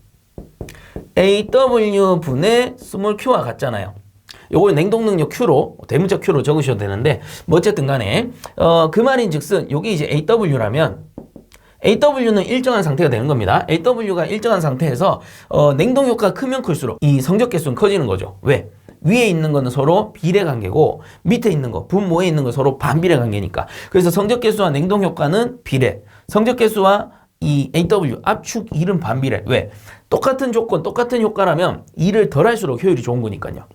AW 분의 스몰 Q와 같잖아요. 요걸 냉동 능력 Q로 대문자 Q로 적으셔도 되는데 뭐 어쨌든 간에 그 말인즉슨 요게 이제 AW라면 AW는 일정한 상태가 되는 겁니다. AW가 일정한 상태에서 냉동 효과가 크면 클수록 이 성적 개수는 커지는 거죠. 왜? 위에 있는 거는 서로 비례 관계고 밑에 있는 거, 분모에 있는 거 서로 반비례 관계니까. 그래서 성적 개수와 냉동 효과는 비례. 성적 개수와 이 AW, 압축 1은 반비례. 왜? 똑같은 조건, 똑같은 효과라면 2를 덜 할수록 효율이 좋은 거니까요.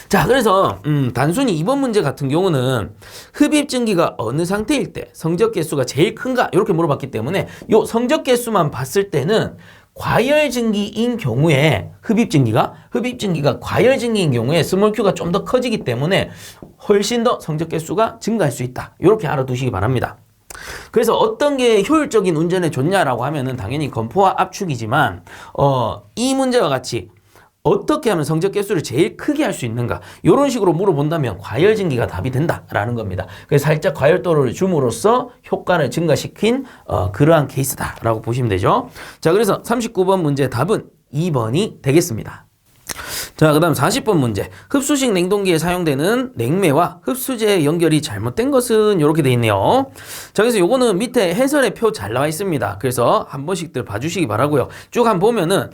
자, 그래서 단순히 이번 문제 같은 경우는 흡입 증기가 어느 상태일 때 성적 개수가 제일 큰가 이렇게 물어봤기 때문에 요 성적 개수만 봤을 때는 과열 증기인 경우에 흡입 증기가 과열 증기인 경우에 스몰 q가 좀 더 커지기 때문에 훨씬 더 성적 개수가 증가할 수 있다. 이렇게 알아두시기 바랍니다. 그래서 어떤 게 효율적인 운전에 좋냐라고 하면은 당연히 건포와 압축이지만 이 문제와 같이 어떻게 하면 성적 개수를 제일 크게 할 수 있는가 이런 식으로 물어본다면 과열 증기가 답이 된다라는 겁니다. 그래서 살짝 과열도를 줌으로써 효과를 증가시킨 그러한 케이스다라고 보시면 되죠. 자, 그래서 39번 문제 답은 2번이 되겠습니다. 자, 그 다음 40번 문제. 흡수식 냉동기에 사용되는 냉매와 흡수제의 연결이 잘못된 것은 이렇게 돼 있네요. 자, 그래서 요거는 밑에 해설의 표 잘 나와 있습니다. 그래서 한 번씩들 봐주시기 바라고요. 쭉 한번 보면은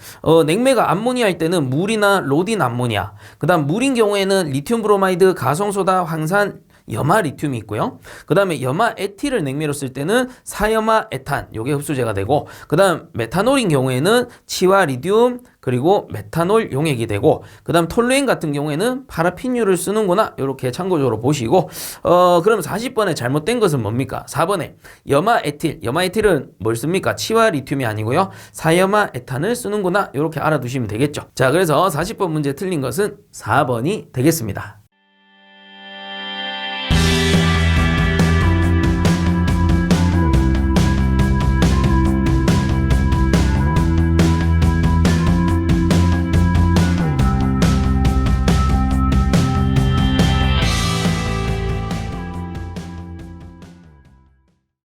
냉매가 암모니아일 때는 물이나 로딘 암모니아, 그 다음 물인 경우에는 리튬 브로마이드, 가성소다, 황산, 염화 리튬이 있고요. 그 다음에 염화 에틸을 냉매로 쓸 때는 사염화 에탄, 요게 흡수제가 되고, 그 다음 메탄올인 경우에는 치와 리듐 그리고 메탄올 용액이 되고, 그 다음 톨루엔 같은 경우에는 파라핀유를 쓰는구나, 요렇게 참고적으로 보시고, 그럼 40번에 잘못된 것은 뭡니까? 4번에 염화 에틸은 뭘 씁니까? 치와 리튬이 아니고요, 사염화 에탄을 쓰는구나, 요렇게 알아두시면 되겠죠. 자, 그래서 40번 문제 틀린 것은 4번이 되겠습니다.